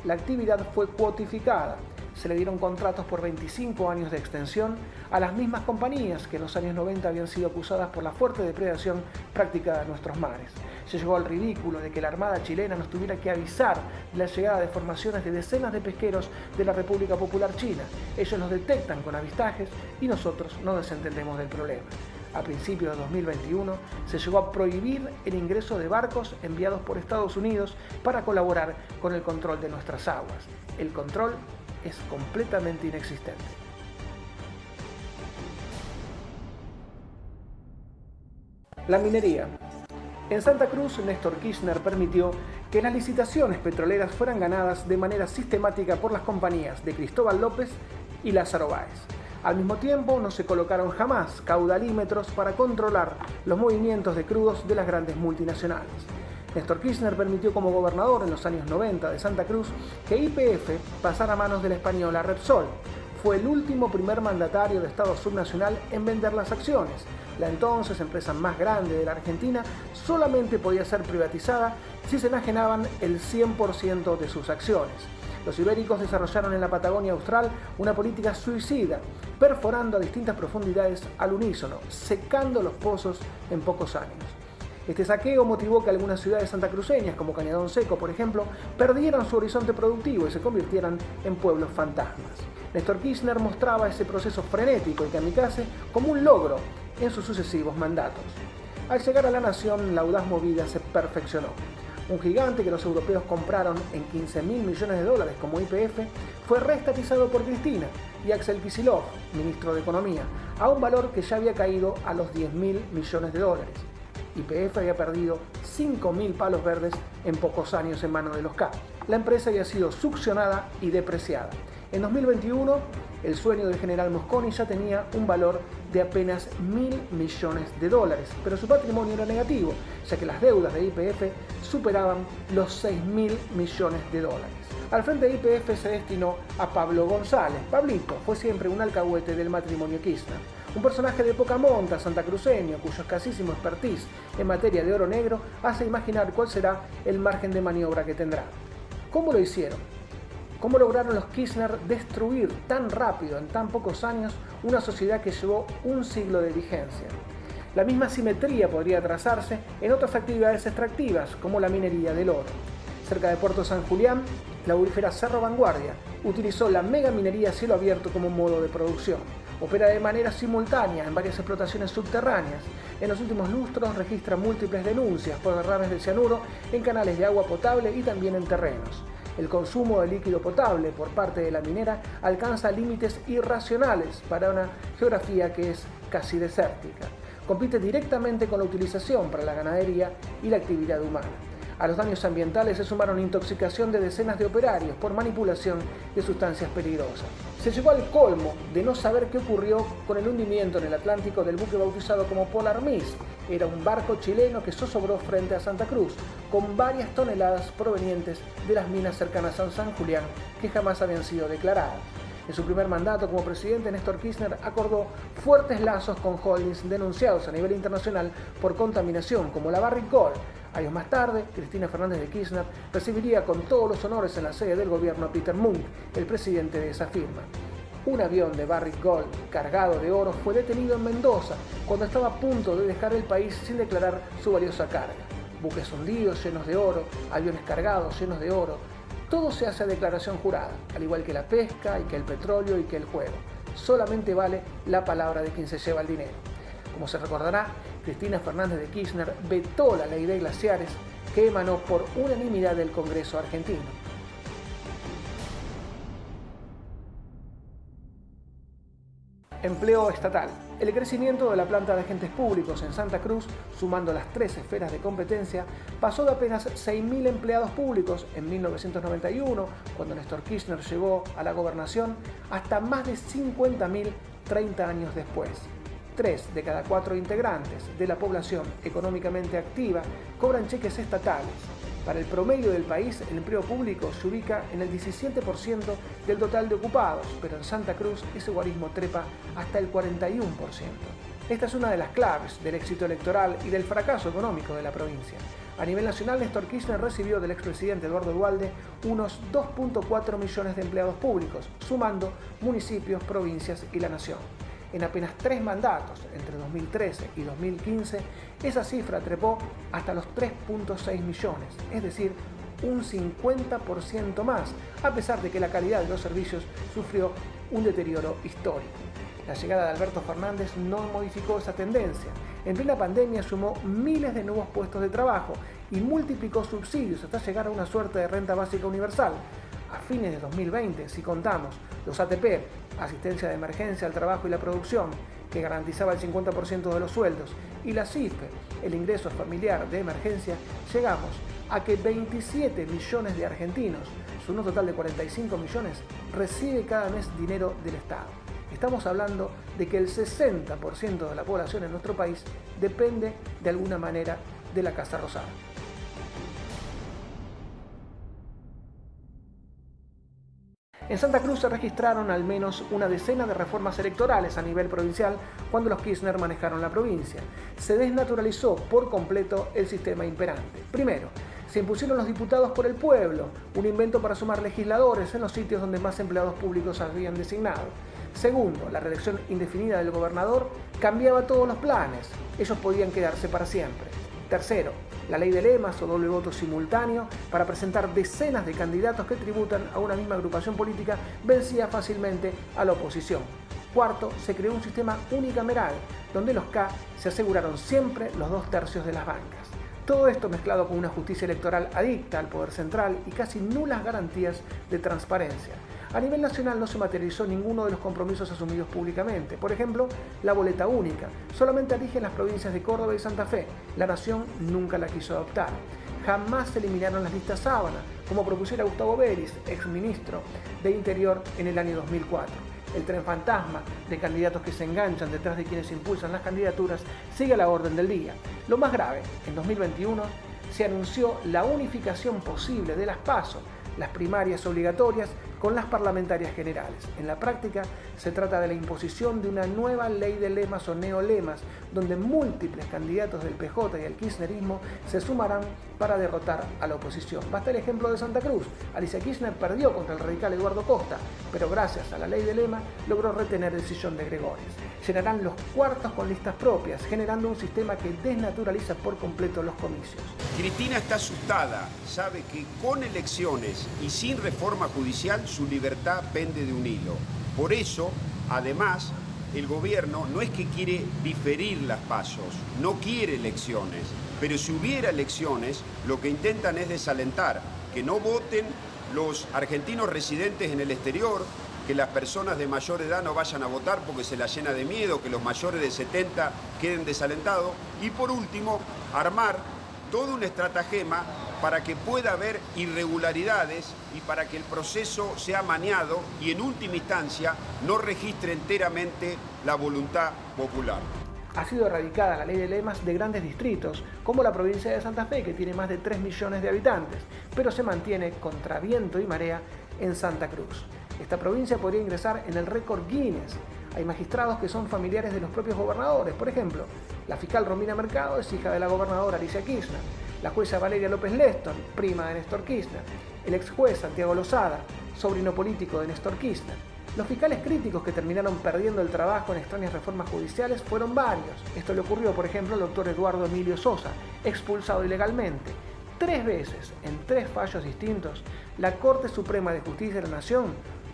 La actividad fue cuotificada. Se le dieron contratos por 25 años de extensión a las mismas compañías que en los años 90 habían sido acusadas por la fuerte depredación práctica de nuestros mares. Se llegó al ridículo de que la Armada chilena nos tuviera que avisar de la llegada de formaciones de decenas de pesqueros de la República Popular China. Ellos los detectan con avistajes y nosotros no desentendemos del problema. A principios de 2021 se llegó a prohibir el ingreso de barcos enviados por Estados Unidos para colaborar con el control de nuestras aguas. El control es completamente inexistente. La minería. En Santa Cruz, Néstor Kirchner permitió que las licitaciones petroleras fueran ganadas de manera sistemática por las compañías de Cristóbal López y Lázaro Báez. Al mismo tiempo, no se colocaron jamás caudalímetros para controlar los movimientos de crudos de las grandes multinacionales. Néstor Kirchner permitió como gobernador en los años 90 de Santa Cruz que YPF pasara a manos de la española Repsol. Fue el último primer mandatario de Estado subnacional en vender las acciones. La entonces empresa más grande de la Argentina solamente podía ser privatizada si se enajenaban el 100% de sus acciones. Los ibéricos desarrollaron en la Patagonia Austral una política suicida, perforando a distintas profundidades al unísono, secando los pozos en pocos años. Este saqueo motivó que algunas ciudades santacruceñas, como Cañadón Seco, por ejemplo, perdieran su horizonte productivo y se convirtieran en pueblos fantasmas. Néstor Kirchner mostraba ese proceso frenético y kamikaze como un logro en sus sucesivos mandatos. Al llegar a la nación, la audaz movida se perfeccionó. Un gigante que los europeos compraron en 15.000 millones de dólares como YPF fue reestatizado por Cristina y Axel Kicillof, ministro de Economía, a un valor que ya había caído a los 10.000 millones de dólares. YPF había perdido 5.000 palos verdes en pocos años en manos de los K. La empresa había sido succionada y depreciada. En 2021, el sueño del general Mosconi ya tenía un valor de apenas 1.000 millones de dólares, pero su patrimonio era negativo, ya que las deudas de YPF superaban los 6.000 millones de dólares. Al frente de YPF se destinó a Pablo González. Pablito fue siempre un alcahuete del matrimonio Kirchner, un personaje de poca monta santacruceño cuyo escasísimo expertise en materia de oro negro hace imaginar cuál será el margen de maniobra que tendrá. ¿Cómo lo hicieron? ¿Cómo lograron los Kirchner destruir tan rápido, en tan pocos años, una sociedad que llevó un siglo de vigencia? La misma simetría podría trazarse en otras actividades extractivas, como la minería del oro. Cerca de Puerto San Julián, la aurífera Cerro Vanguardia utilizó la mega minería a cielo abierto como modo de producción. Opera de manera simultánea en varias explotaciones subterráneas. En los últimos lustros registra múltiples denuncias por derrames de cianuro en canales de agua potable y también en terrenos. El consumo de líquido potable por parte de la minera alcanza límites irracionales para una geografía que es casi desértica. Compite directamente con la utilización para la ganadería y la actividad humana. A los daños ambientales se sumaron intoxicación de decenas de operarios por manipulación de sustancias peligrosas. Se llegó al colmo de no saber qué ocurrió con el hundimiento en el Atlántico del buque bautizado como Polar Miss. Era un barco chileno que zozobró frente a Santa Cruz, con varias toneladas provenientes de las minas cercanas a San Julián que jamás habían sido declaradas. En su primer mandato como presidente, Néstor Kirchner acordó fuertes lazos con holdings denunciados a nivel internacional por contaminación, como la Barrick Gold. Años más tarde, Cristina Fernández de Kirchner recibiría con todos los honores en la sede del gobierno a Peter Munk, el presidente de esa firma. Un avión de Barrick Gold cargado de oro fue detenido en Mendoza cuando estaba a punto de dejar el país sin declarar su valiosa carga. Buques hundidos llenos de oro, aviones cargados llenos de oro. Todo se hace a declaración jurada, al igual que la pesca y que el petróleo y que el juego. Solamente vale la palabra de quien se lleva el dinero. Como se recordará, Cristina Fernández de Kirchner vetó la ley de glaciares que emanó por unanimidad del Congreso argentino. Empleo estatal. El crecimiento de la planta de agentes públicos en Santa Cruz, sumando las 3 esferas de competencia, pasó de apenas 6.000 empleados públicos en 1991, cuando Néstor Kirchner llegó a la gobernación, hasta más de 50.000 30 años después. 3 de cada 4 integrantes de la población económicamente activa cobran cheques estatales. Para el promedio del país, el empleo público se ubica en el 17% del total de ocupados, pero en Santa Cruz ese guarismo trepa hasta el 41%. Esta es una de las claves del éxito electoral y del fracaso económico de la provincia. A nivel nacional, Néstor Kirchner recibió del expresidente Eduardo Duhalde unos 2.4 millones de empleados públicos, sumando municipios, provincias y la nación. En apenas 3 mandatos, entre 2013 y 2015, esa cifra trepó hasta los 3.6 millones, es decir, un 50% más, a pesar de que la calidad de los servicios sufrió un deterioro histórico. La llegada de Alberto Fernández no modificó esa tendencia. En plena pandemia sumó miles de nuevos puestos de trabajo y multiplicó subsidios hasta llegar a una suerte de renta básica universal. A fines de 2020, si contamos los ATP, asistencia de emergencia al trabajo y la producción, que garantizaba el 50% de los sueldos, y la CIFE, el ingreso familiar de emergencia, llegamos a que 27 millones de argentinos, su un total de 45 millones, recibe cada mes dinero del Estado. Estamos hablando de que el 60% de la población en nuestro país depende de alguna manera de la Casa Rosada. En Santa Cruz se registraron al menos una decena de reformas electorales a nivel provincial cuando los Kirchner manejaron la provincia. Se desnaturalizó por completo el sistema imperante. Primero, se impusieron los diputados por el pueblo, un invento para sumar legisladores en los sitios donde más empleados públicos habían designado. Segundo, la reelección indefinida del gobernador cambiaba todos los planes. Ellos podían quedarse para siempre. Tercero, la ley de lemas o doble voto simultáneo para presentar decenas de candidatos que tributan a una misma agrupación política vencía fácilmente a la oposición. Cuarto, se creó un sistema unicameral donde los K se aseguraron siempre los 2/3 de las bancas. Todo esto mezclado con una justicia electoral adicta al poder central y casi nulas garantías de transparencia. A nivel nacional no se materializó ninguno de los compromisos asumidos públicamente. Por ejemplo, la boleta única. Solamente rige en las provincias de Córdoba y Santa Fe. La Nación nunca la quiso adoptar. Jamás se eliminaron las listas sábana, como propusiera Gustavo Vélez, exministro de Interior en el año 2004. El tren fantasma de candidatos que se enganchan detrás de quienes impulsan las candidaturas sigue a la orden del día. Lo más grave, en 2021 se anunció la unificación posible de las PASO, las primarias obligatorias con las parlamentarias generales. En la práctica se trata de la imposición de una nueva ley de lemas o neolemas, donde múltiples candidatos del PJ y el kirchnerismo se sumarán para derrotar a la oposición. Basta el ejemplo de Santa Cruz. Alicia Kirchner perdió contra el radical Eduardo Costa, pero gracias a la ley de lema logró retener el sillón de Gregores. Llenarán los cuartos con listas propias, generando un sistema que desnaturaliza por completo los comicios. Cristina está asustada, sabe que con elecciones y sin reforma judicial su libertad pende de un hilo. Por eso, además, el gobierno no es que quiere diferir las pasos, no quiere elecciones, pero si hubiera elecciones, lo que intentan es desalentar, que no voten los argentinos residentes en el exterior, que las personas de mayor edad no vayan a votar porque se la llena de miedo, que los mayores de 70 queden desalentados y por último, armar todo un estratagema para que pueda haber irregularidades y para que el proceso sea maniado y en última instancia no registre enteramente la voluntad popular. Ha sido erradicada la ley de lemas de grandes distritos, como la provincia de Santa Fe, que tiene más de 3 millones de habitantes, pero se mantiene contra viento y marea en Santa Cruz. Esta provincia podría ingresar en el récord Guinness. Hay magistrados que son familiares de los propios gobernadores. Por ejemplo, la fiscal Romina Mercado es hija de la gobernadora Alicia Kirchner, la jueza Valeria López Leston, prima de Néstor Kirchner, el ex juez Santiago Lozada, sobrino político de Néstor Kirchner. Los fiscales críticos que terminaron perdiendo el trabajo en extrañas reformas judiciales fueron varios. Esto le ocurrió, por ejemplo, al doctor Eduardo Emilio Sosa, expulsado ilegalmente. 3 veces, en 3 fallos distintos, la Corte Suprema de Justicia de la Nación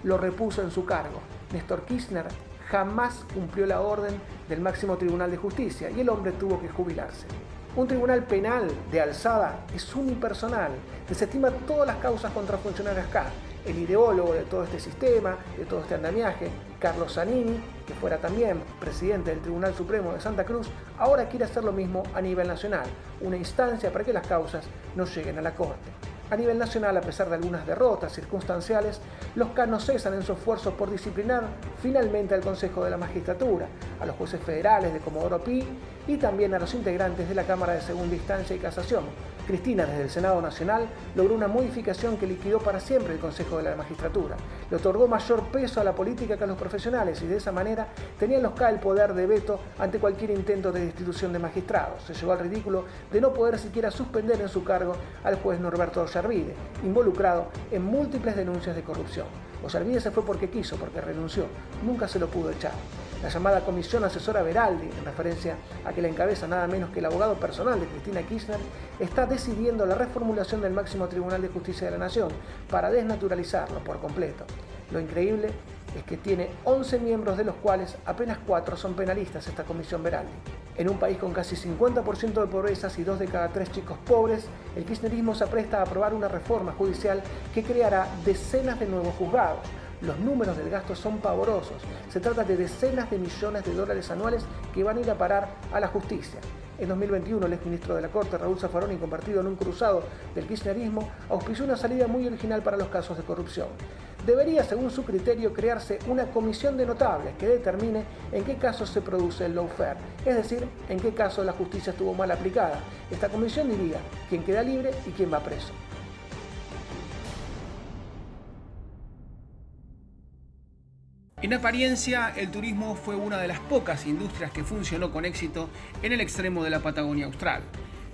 lo repuso en su cargo. Néstor Kirchner jamás cumplió la orden del máximo Tribunal de Justicia y el hombre tuvo que jubilarse. Un tribunal penal de alzada es unipersonal, desestima todas las causas contra funcionarios K. El ideólogo de todo este sistema, de todo este andamiaje, Carlos Zanini, que fuera también presidente del Tribunal Supremo de Santa Cruz, ahora quiere hacer lo mismo a nivel nacional, una instancia para que las causas no lleguen a la Corte. A nivel nacional, a pesar de algunas derrotas circunstanciales, los K no cesan en su esfuerzo por disciplinar finalmente al Consejo de la Magistratura, a los jueces federales de Comodoro Pi y también a los integrantes de la Cámara de Segunda Instancia y Casación. Cristina, desde el Senado Nacional, logró una modificación que liquidó para siempre el Consejo de la Magistratura. Le otorgó mayor peso a la política que a los profesionales y de esa manera tenían los K el poder de veto ante cualquier intento de destitución de magistrados. Se llegó al ridículo de no poder siquiera suspender en su cargo al juez Norberto Ollarvide, involucrado en múltiples denuncias de corrupción. Ollarvide se fue porque quiso, porque renunció. Nunca se lo pudo echar. La llamada Comisión Asesora Veraldi, en referencia a que la encabeza nada menos que el abogado personal de Cristina Kirchner, está decidiendo la reformulación del máximo Tribunal de Justicia de la Nación para desnaturalizarlo por completo. Lo increíble es que tiene 11 miembros, de los cuales apenas 4 son penalistas esta Comisión Veraldi. En un país con casi 50% de pobrezas y 2 de cada 3 chicos pobres, el kirchnerismo se apresta a aprobar una reforma judicial que creará decenas de nuevos juzgados. Los números del gasto son pavorosos. Se trata de decenas de millones de dólares anuales que van a ir a parar a la justicia. En 2021, el exministro de la Corte, Raúl Zaffaroni, convertido en un cruzado del kirchnerismo, auspició una salida muy original para los casos de corrupción. Debería, según su criterio, crearse una comisión de notables que determine en qué casos se produce el lawfare, es decir, en qué caso la justicia estuvo mal aplicada. Esta comisión diría quién queda libre y quién va preso. En apariencia, el turismo fue una de las pocas industrias que funcionó con éxito en el extremo de la Patagonia Austral.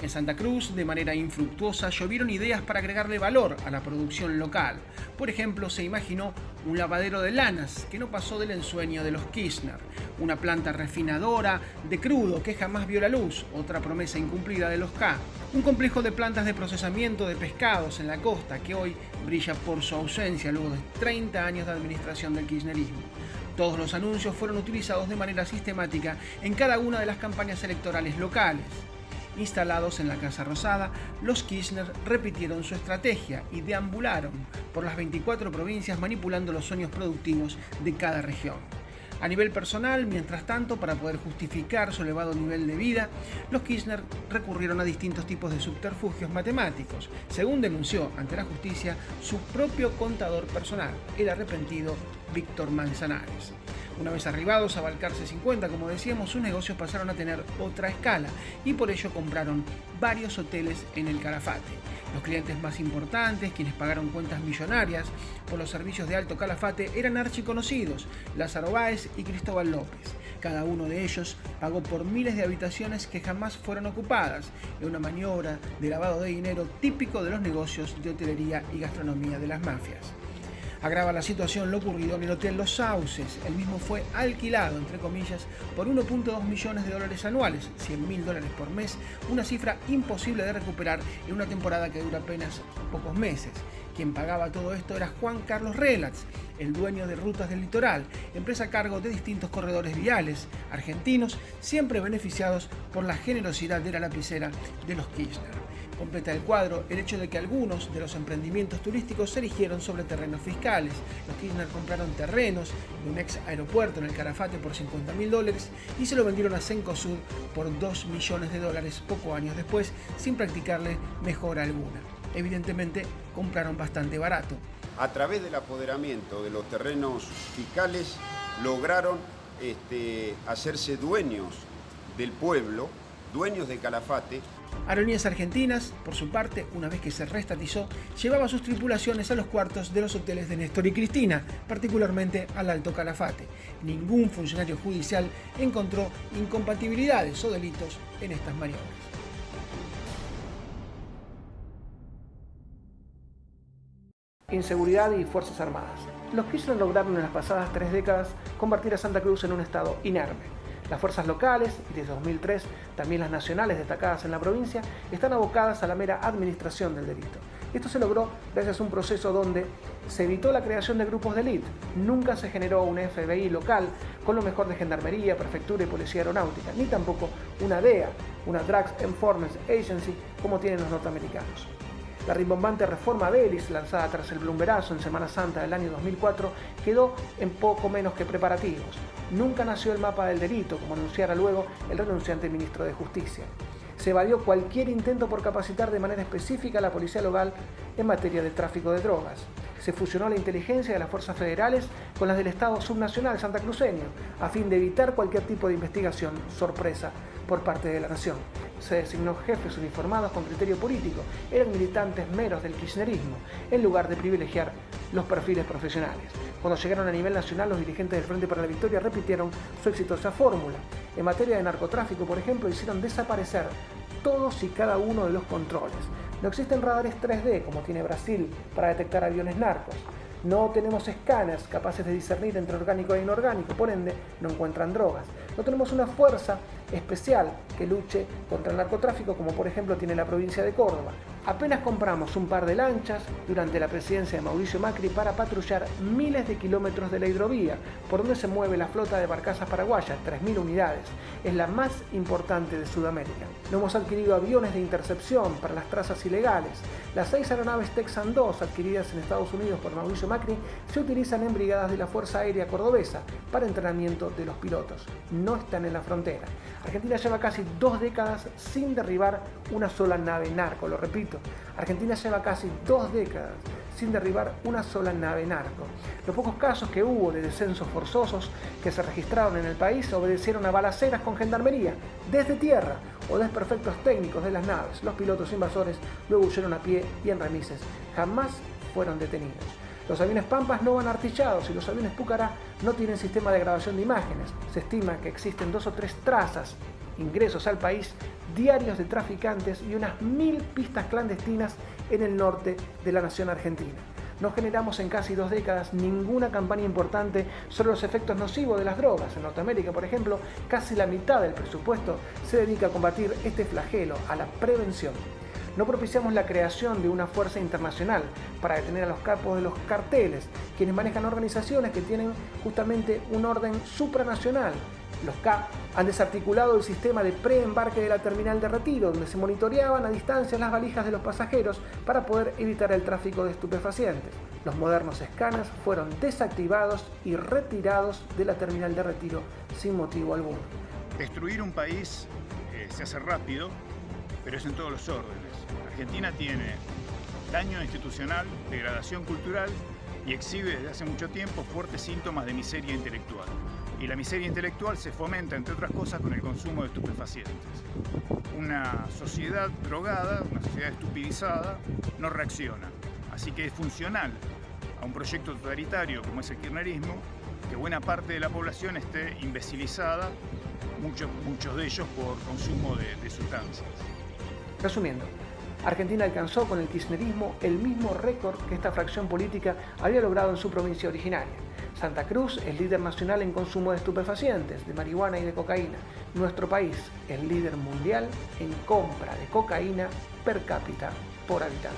En Santa Cruz, de manera infructuosa, llovieron ideas para agregarle valor a la producción local. Por ejemplo, se imaginó un lavadero de lanas que no pasó del ensueño de los Kirchner, una planta refinadora de crudo que jamás vio la luz, otra promesa incumplida de los K, un complejo de plantas de procesamiento de pescados en la costa que hoy brilla por su ausencia luego de 30 años de administración del kirchnerismo. Todos los anuncios fueron utilizados de manera sistemática en cada una de las campañas electorales locales. Instalados en la Casa Rosada, los Kirchner repitieron su estrategia y deambularon por las 24 provincias manipulando los sueños productivos de cada región. A nivel personal, mientras tanto, para poder justificar su elevado nivel de vida, los Kirchner recurrieron a distintos tipos de subterfugios matemáticos, según denunció ante la justicia su propio contador personal, el arrepentido Víctor Manzanares. Una vez arribados a Balcarce 50, como decíamos, sus negocios pasaron a tener otra escala y por ello compraron varios hoteles en el Calafate. Los clientes más importantes, quienes pagaron cuentas millonarias por los servicios de alto Calafate, eran archiconocidos, Lázaro Báez y Cristóbal López. Cada uno de ellos pagó por miles de habitaciones que jamás fueron ocupadas, en una maniobra de lavado de dinero típico de los negocios de hotelería y gastronomía de las mafias. Agrava la situación lo ocurrido en el Hotel Los Sauces. El mismo fue alquilado, entre comillas, por 1.2 millones de dólares anuales, $100.000 por mes, una cifra imposible de recuperar en una temporada que dura apenas pocos meses. Quien pagaba todo esto era Juan Carlos Relats, el dueño de Rutas del Litoral, empresa a cargo de distintos corredores viales argentinos, siempre beneficiados por la generosidad de la lapicera de los Kirchner. Completa el cuadro el hecho de que algunos de los emprendimientos turísticos se erigieron sobre terrenos fiscales. Los Kirchner compraron terrenos de un ex aeropuerto en el Calafate por $50.000 y se lo vendieron a Cencosud por $2 millones pocos años después, sin practicarle mejora alguna. Evidentemente, compraron bastante barato. A través del apoderamiento de los terrenos fiscales, lograron hacerse dueños del pueblo, dueños de Calafate. Aerolíneas Argentinas, por su parte, una vez que se reestatizó, llevaba sus tripulaciones a los cuartos de los hoteles de Néstor y Cristina, particularmente al Alto Calafate. Ningún funcionario judicial encontró incompatibilidades o delitos en estas maniobras. Inseguridad y Fuerzas Armadas. Los Kirchner lograron en las pasadas 3 décadas convertir a Santa Cruz en un estado inerme. Las fuerzas locales, y desde 2003 también las nacionales destacadas en la provincia, están abocadas a la mera administración del delito. Esto se logró gracias a un proceso donde se evitó la creación de grupos de élite. Nunca se generó un FBI local con lo mejor de Gendarmería, Prefectura y Policía Aeronáutica, ni tampoco una DEA, una Drugs Enforcement Agency, como tienen los norteamericanos. La rimbombante reforma Belis, lanzada tras el Blumberazo en Semana Santa del año 2004, quedó en poco menos que preparativos. Nunca nació el mapa del delito, como anunciara luego el renunciante ministro de Justicia. Se evadió cualquier intento por capacitar de manera específica a la policía local en materia de tráfico de drogas. Se fusionó la inteligencia de las fuerzas federales con las del Estado subnacional santacruceño, a fin de evitar cualquier tipo de investigación sorpresa por parte de la nación. Se designó jefes uniformados con criterio político, eran militantes meros del kirchnerismo, en lugar de privilegiar los perfiles profesionales. Cuando llegaron a nivel nacional, los dirigentes del Frente para la Victoria repitieron su exitosa fórmula. En materia de narcotráfico, por ejemplo, hicieron desaparecer todos y cada uno de los controles. No existen radares 3D, como tiene Brasil, para detectar aviones narcos. No tenemos escáneres capaces de discernir entre orgánico e inorgánico, por ende no encuentran drogas. No tenemos una fuerza especial que luche contra el narcotráfico, como por ejemplo tiene la provincia de Córdoba. Apenas compramos un par de lanchas durante la presidencia de Mauricio Macri para patrullar miles de kilómetros de la hidrovía, por donde se mueve la flota de barcazas paraguayas, 3.000 unidades. Es la más importante de Sudamérica. No hemos adquirido aviones de intercepción para las trazas ilegales. Las 6 aeronaves Texan II adquiridas en Estados Unidos por Mauricio Macri se utilizan en brigadas de la Fuerza Aérea Cordobesa para entrenamiento de los pilotos. No están en la frontera. Argentina lleva casi 2 décadas sin derribar una sola nave narco, lo repito. Argentina lleva casi 2 décadas sin derribar una sola nave narco. Los pocos casos que hubo de descensos forzosos que se registraron en el país obedecieron a balaceras con gendarmería, desde tierra, o desperfectos técnicos de las naves. Los pilotos invasores luego huyeron a pie y en remises. Jamás fueron detenidos. Los aviones Pampas no van artillados y los aviones Pucará no tienen sistema de grabación de imágenes. Se estima que existen 2 o 3 trazas, ingresos al país diarios de traficantes y unas 1000 pistas clandestinas en el norte de la nación argentina. No generamos en casi 2 décadas ninguna campaña importante sobre los efectos nocivos de las drogas. En Norteamérica, por ejemplo, casi la mitad del presupuesto se dedica a combatir este flagelo, a la prevención. No propiciamos la creación de una fuerza internacional para detener a los capos de los carteles, quienes manejan organizaciones que tienen justamente un orden supranacional. Los K han desarticulado el sistema de preembarque de la terminal de retiro, donde se monitoreaban a distancia las valijas de los pasajeros para poder evitar el tráfico de estupefacientes. Los modernos escáneres fueron desactivados y retirados de la terminal de retiro sin motivo alguno. Destruir un país se hace rápido, pero es en todos los órdenes. Argentina tiene daño institucional, degradación cultural y exhibe desde hace mucho tiempo fuertes síntomas de miseria intelectual. Y la miseria intelectual se fomenta, entre otras cosas, con el consumo de estupefacientes. Una sociedad drogada, una sociedad estupidizada, no reacciona. Así que es funcional a un proyecto totalitario como es el kirchnerismo, que buena parte de la población esté imbecilizada, muchos de ellos por consumo de sustancias. Resumiendo, Argentina alcanzó con el kirchnerismo el mismo récord que esta fracción política había logrado en su provincia originaria. Santa Cruz es líder nacional en consumo de estupefacientes, de marihuana y de cocaína. Nuestro país es líder mundial en compra de cocaína per cápita por habitante.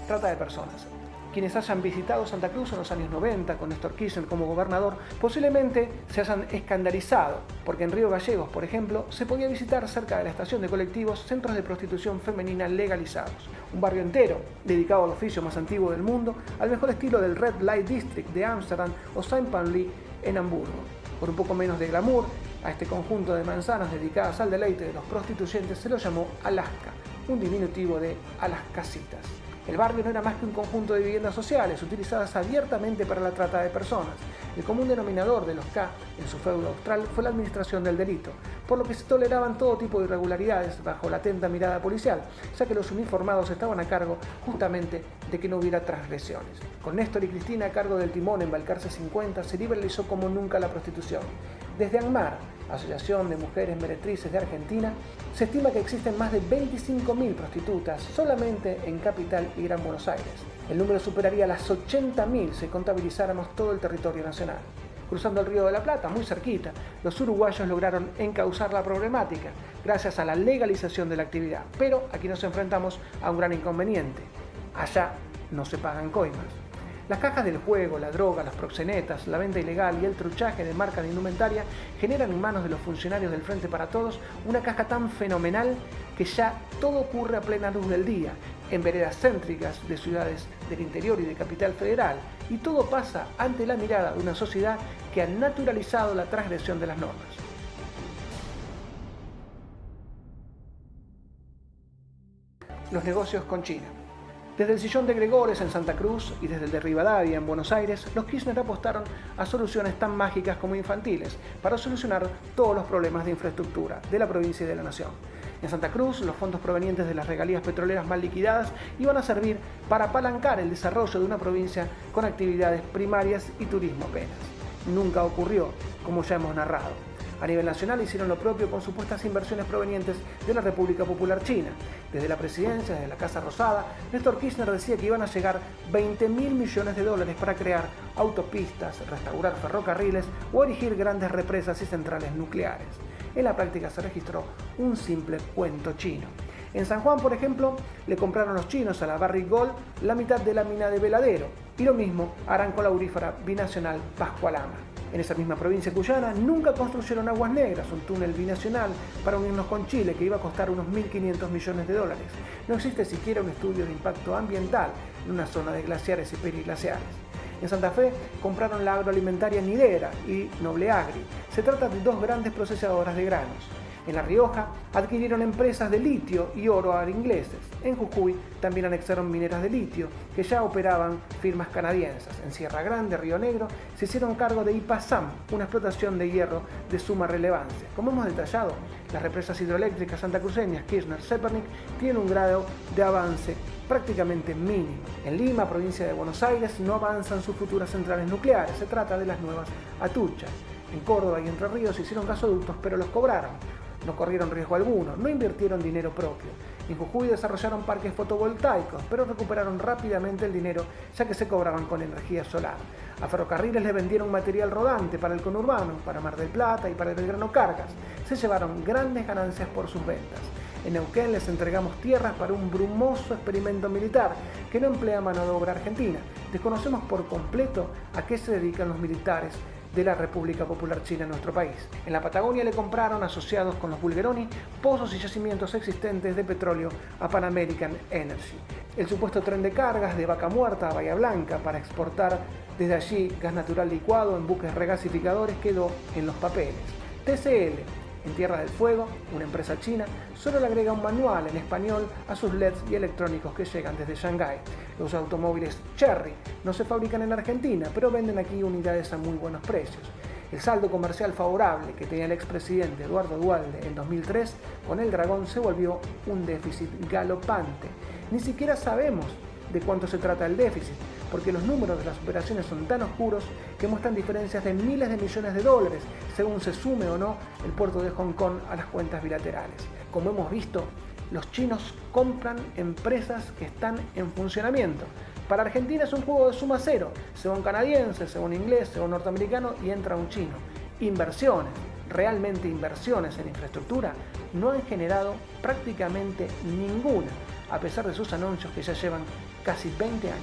Trata de personas. Quienes hayan visitado Santa Cruz en los años 90 con Néstor Kirchner como gobernador posiblemente se hayan escandalizado, porque en Río Gallegos, por ejemplo, se podía visitar cerca de la estación de colectivos centros de prostitución femenina legalizados. Un barrio entero dedicado al oficio más antiguo del mundo, al mejor estilo del Red Light District de Ámsterdam o Saint-Pauli en Hamburgo. Por un poco menos de glamour, a este conjunto de manzanas dedicadas al deleite de los prostituyentes se lo llamó Alaska, un diminutivo de a las casitas. El barrio no era más que un conjunto de viviendas sociales utilizadas abiertamente para la trata de personas. El común denominador de los K en su feudo austral fue la administración del delito, por lo que se toleraban todo tipo de irregularidades bajo la atenta mirada policial, ya que los uniformados estaban a cargo justamente de que no hubiera transgresiones. Con Néstor y Cristina a cargo del timón en Balcarce 50 se liberalizó como nunca la prostitución. Desde ANMAR, Asociación de Mujeres Meretrices de Argentina, se estima que existen más de 25.000 prostitutas solamente en Capital y Gran Buenos Aires. El número superaría las 80.000 si contabilizáramos todo el territorio nacional. Cruzando el Río de la Plata, muy cerquita, los uruguayos lograron encauzar la problemática gracias a la legalización de la actividad. Pero aquí nos enfrentamos a un gran inconveniente. Allá no se pagan coimas. Las cajas del juego, la droga, las proxenetas, la venta ilegal y el truchaje de marca de indumentaria generan en manos de los funcionarios del Frente para Todos una caja tan fenomenal que ya todo ocurre a plena luz del día, en veredas céntricas de ciudades del interior y de Capital Federal, y todo pasa ante la mirada de una sociedad que ha naturalizado la transgresión de las normas. Los negocios con China. Desde el sillón de Gregores en Santa Cruz y desde el de Rivadavia en Buenos Aires, los Kirchner apostaron a soluciones tan mágicas como infantiles para solucionar todos los problemas de infraestructura de la provincia y de la nación. En Santa Cruz, los fondos provenientes de las regalías petroleras mal liquidadas iban a servir para apalancar el desarrollo de una provincia con actividades primarias y turismo apenas. Nunca ocurrió, como ya hemos narrado. A nivel nacional hicieron lo propio con supuestas inversiones provenientes de la República Popular China. Desde la presidencia, desde la Casa Rosada, Néstor Kirchner decía que iban a llegar 20.000 millones de dólares para crear autopistas, restaurar ferrocarriles o erigir grandes represas y centrales nucleares. en la práctica se registró un simple cuento chino. En San Juan, por ejemplo, le compraron los chinos a la Barrick Gold la mitad de la mina de Veladero, y lo mismo harán con la aurífera binacional Pascualama. En esa misma provincia cuyana nunca construyeron Aguas Negras, un túnel binacional para unirnos con Chile que iba a costar unos 1.500 millones de dólares. No existe siquiera un estudio de impacto ambiental en una zona de glaciares y periglaciares. En Santa Fe compraron la agroalimentaria Nidera y Noble Agri. Se trata de dos grandes procesadoras de granos. En La Rioja adquirieron empresas de litio y oro a ingleses. En Jujuy también anexaron mineras de litio que ya operaban firmas canadienses. En Sierra Grande, Río Negro, se hicieron cargo de IPASAM, una explotación de hierro de suma relevancia. Como hemos detallado, las represas hidroeléctricas santacruceñas Kirchner-Zepernik tienen un grado de avance prácticamente mínimo. En Lima, provincia de Buenos Aires, no avanzan sus futuras centrales nucleares. Se trata de las nuevas Atuchas. En Córdoba y Entre Ríos se hicieron gasoductos, pero los cobraron. No corrieron riesgo alguno, no invirtieron dinero propio. En Jujuy desarrollaron parques fotovoltaicos, pero recuperaron rápidamente el dinero ya que se cobraban con energía solar. A Ferrocarriles le vendieron material rodante para el conurbano, para Mar del Plata y para el Belgrano Cargas. Se llevaron grandes ganancias por sus ventas. En Neuquén les entregamos tierras para un brumoso experimento militar que no emplea mano de obra argentina. Desconocemos por completo a qué se dedican los militares de la República Popular China en nuestro país. En la Patagonia le compraron, asociados con los Bulgeroni, pozos y yacimientos existentes de petróleo a Pan American Energy. El supuesto tren de cargas de Vaca Muerta a Bahía Blanca para exportar desde allí gas natural licuado en buques regasificadores quedó en los papeles. TCL, en Tierra del Fuego, una empresa china, solo le agrega un manual en español a sus LEDs y electrónicos que llegan desde Shanghái. Los automóviles Chery no se fabrican en Argentina, pero venden aquí unidades a muy buenos precios. El saldo comercial favorable que tenía el expresidente Eduardo Duhalde en 2003 con el Dragón se volvió un déficit galopante. Ni siquiera sabemos de cuánto se trata el déficit, porque los números de las operaciones son tan oscuros que muestran diferencias de miles de millones de dólares, según se sume o no el puerto de Hong Kong a las cuentas bilaterales. Como hemos visto, los chinos compran empresas que están en funcionamiento. Para Argentina es un juego de suma cero, sea un canadiense, sea un inglés, sea un norteamericano y entra un chino. Inversiones, realmente inversiones en infraestructura, no han generado prácticamente ninguna, a pesar de sus anuncios que ya llevan casi 20 años.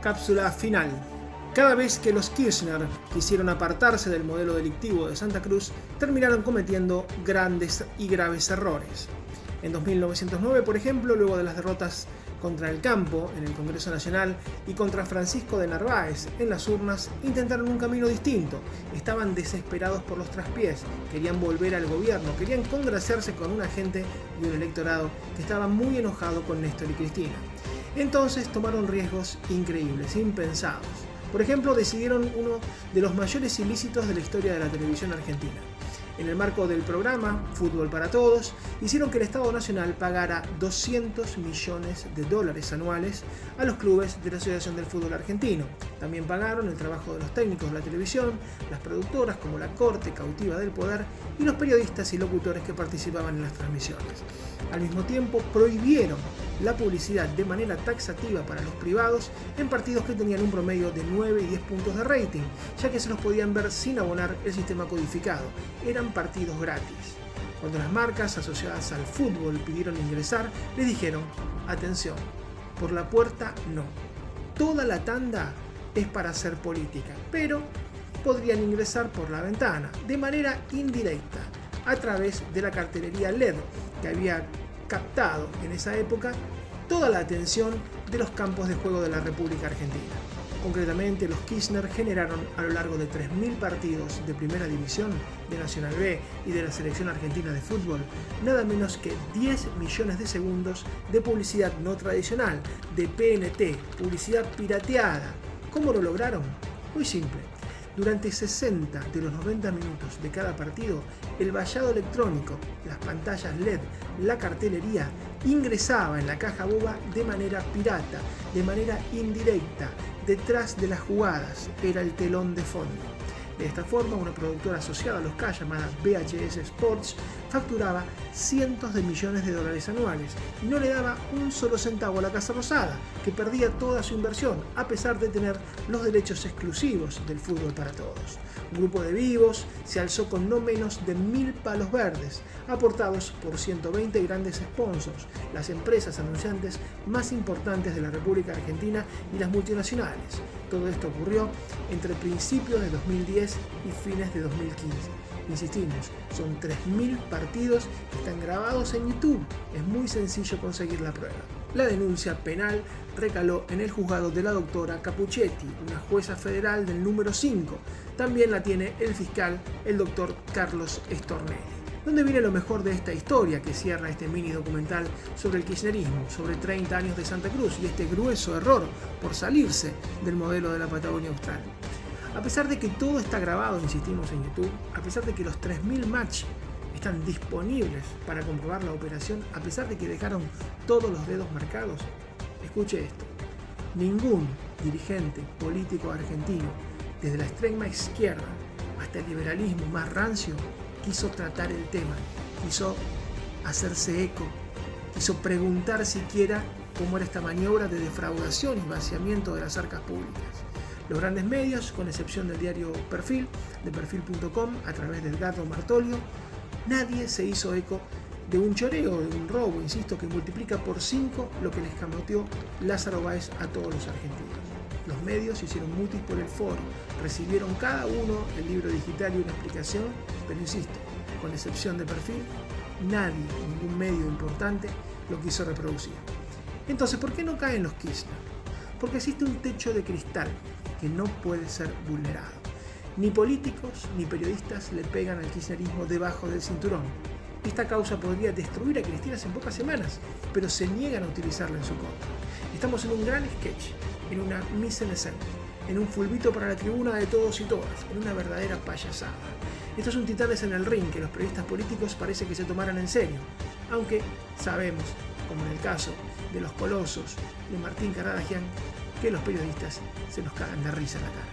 Cápsula final. Cada vez que los Kirchner quisieron apartarse del modelo delictivo de Santa Cruz, terminaron cometiendo grandes y graves errores. En 1909, por ejemplo, luego de las derrotas contra el Campo en el Congreso Nacional y contra Francisco de Narváez en las urnas, intentaron un camino distinto. Estaban desesperados por los traspiés, querían volver al gobierno, querían congraciarse con una gente y un electorado que estaba muy enojado con Néstor y Cristina. Entonces tomaron riesgos increíbles, impensados. Por ejemplo, decidieron uno de los mayores ilícitos de la historia de la televisión argentina. En el marco del programa Fútbol para Todos, hicieron que el Estado Nacional pagara $200 millones anuales a los clubes de la Asociación del Fútbol Argentino. También pagaron el trabajo de los técnicos de la televisión, las productoras como La Corte, Cautiva del Poder y los periodistas y locutores que participaban en las transmisiones. Al mismo tiempo, prohibieron la publicidad de manera taxativa para los privados en partidos que tenían un promedio de 9 y 10 puntos de rating, ya que se los podían ver sin abonar el sistema codificado. Eran partidos gratis. Cuando las marcas asociadas al fútbol pidieron ingresar, les dijeron: atención, por la puerta no. Toda la tanda es para hacer política, pero podrían ingresar por la ventana, de manera indirecta, a través de la cartelería LED, que había captado en esa época toda la atención de los campos de juego de la República Argentina. Concretamente, los Kirchner generaron a lo largo de 3.000 partidos de Primera División, de Nacional B y de la Selección Argentina de Fútbol, nada menos que 10 millones de segundos de publicidad no tradicional, de PNT, publicidad pirateada. ¿Cómo lo lograron? Muy simple. Durante 60 de los 90 minutos de cada partido, el vallado electrónico, las pantallas LED, la cartelería, ingresaba en la caja boba de manera pirata, de manera indirecta, detrás de las jugadas, era el telón de fondo. De esta forma, una productora asociada a los K llamada VHS Sports facturaba cientos de millones de dólares anuales y no le daba un solo centavo a la Casa Rosada, que perdía toda su inversión a pesar de tener los derechos exclusivos del fútbol para todos. Un grupo de vivos se alzó con no menos de 1000 palos verdes, aportados por 120 grandes sponsors, las empresas anunciantes más importantes de la República Argentina y las multinacionales. Todo esto ocurrió entre principios de 2010 y fines de 2015. Insistimos, son 3000 partidos que están grabados en YouTube. Es muy sencillo conseguir la prueba. La denuncia penal recaló en el juzgado de la doctora Capuchetti, una jueza federal del número 5. También la tiene el fiscal, el doctor Carlos Stornelli. ¿Dónde viene lo mejor de esta historia que cierra este mini documental sobre el kirchnerismo, sobre 30 años de Santa Cruz y este grueso error por salirse del modelo de la Patagonia Austral? A pesar de que todo está grabado, insistimos, en YouTube, a pesar de que los 3000 match están disponibles para comprobar la operación, a pesar de que dejaron todos los dedos marcados, escuche esto: ningún dirigente político argentino, desde la extrema izquierda hasta el liberalismo más rancio, quiso tratar el tema, quiso hacerse eco, quiso preguntar siquiera cómo era esta maniobra de defraudación y vaciamiento de las arcas públicas. Los grandes medios, con excepción del diario Perfil, de perfil.com, a través de Edgardo Martolio, nadie se hizo eco de un choreo, de un robo, insisto, que multiplica por 5 lo que le escamoteó Lázaro Báez a todos los argentinos. Los medios hicieron mutis por el foro, recibieron cada uno el libro digital y una explicación, pero insisto, con excepción de Perfil, nadie, ningún medio importante, lo quiso reproducir. Entonces, ¿por qué no caen los Kirchner? Porque existe un techo de cristal que no puede ser vulnerado. Ni políticos ni periodistas le pegan al kirchnerismo debajo del cinturón. Esta causa podría destruir a Cristina en pocas semanas, pero se niegan a utilizarla en su contra. Estamos en un gran sketch, en una mise en scène, en un fulbito para la tribuna de todos y todas, en una verdadera payasada. Esto es un Titanes en el ring que los periodistas políticos parece que se tomaran en serio, aunque sabemos, como en el caso de los colosos de Martín Caradagian, que los periodistas se nos cagan de risa en la cara.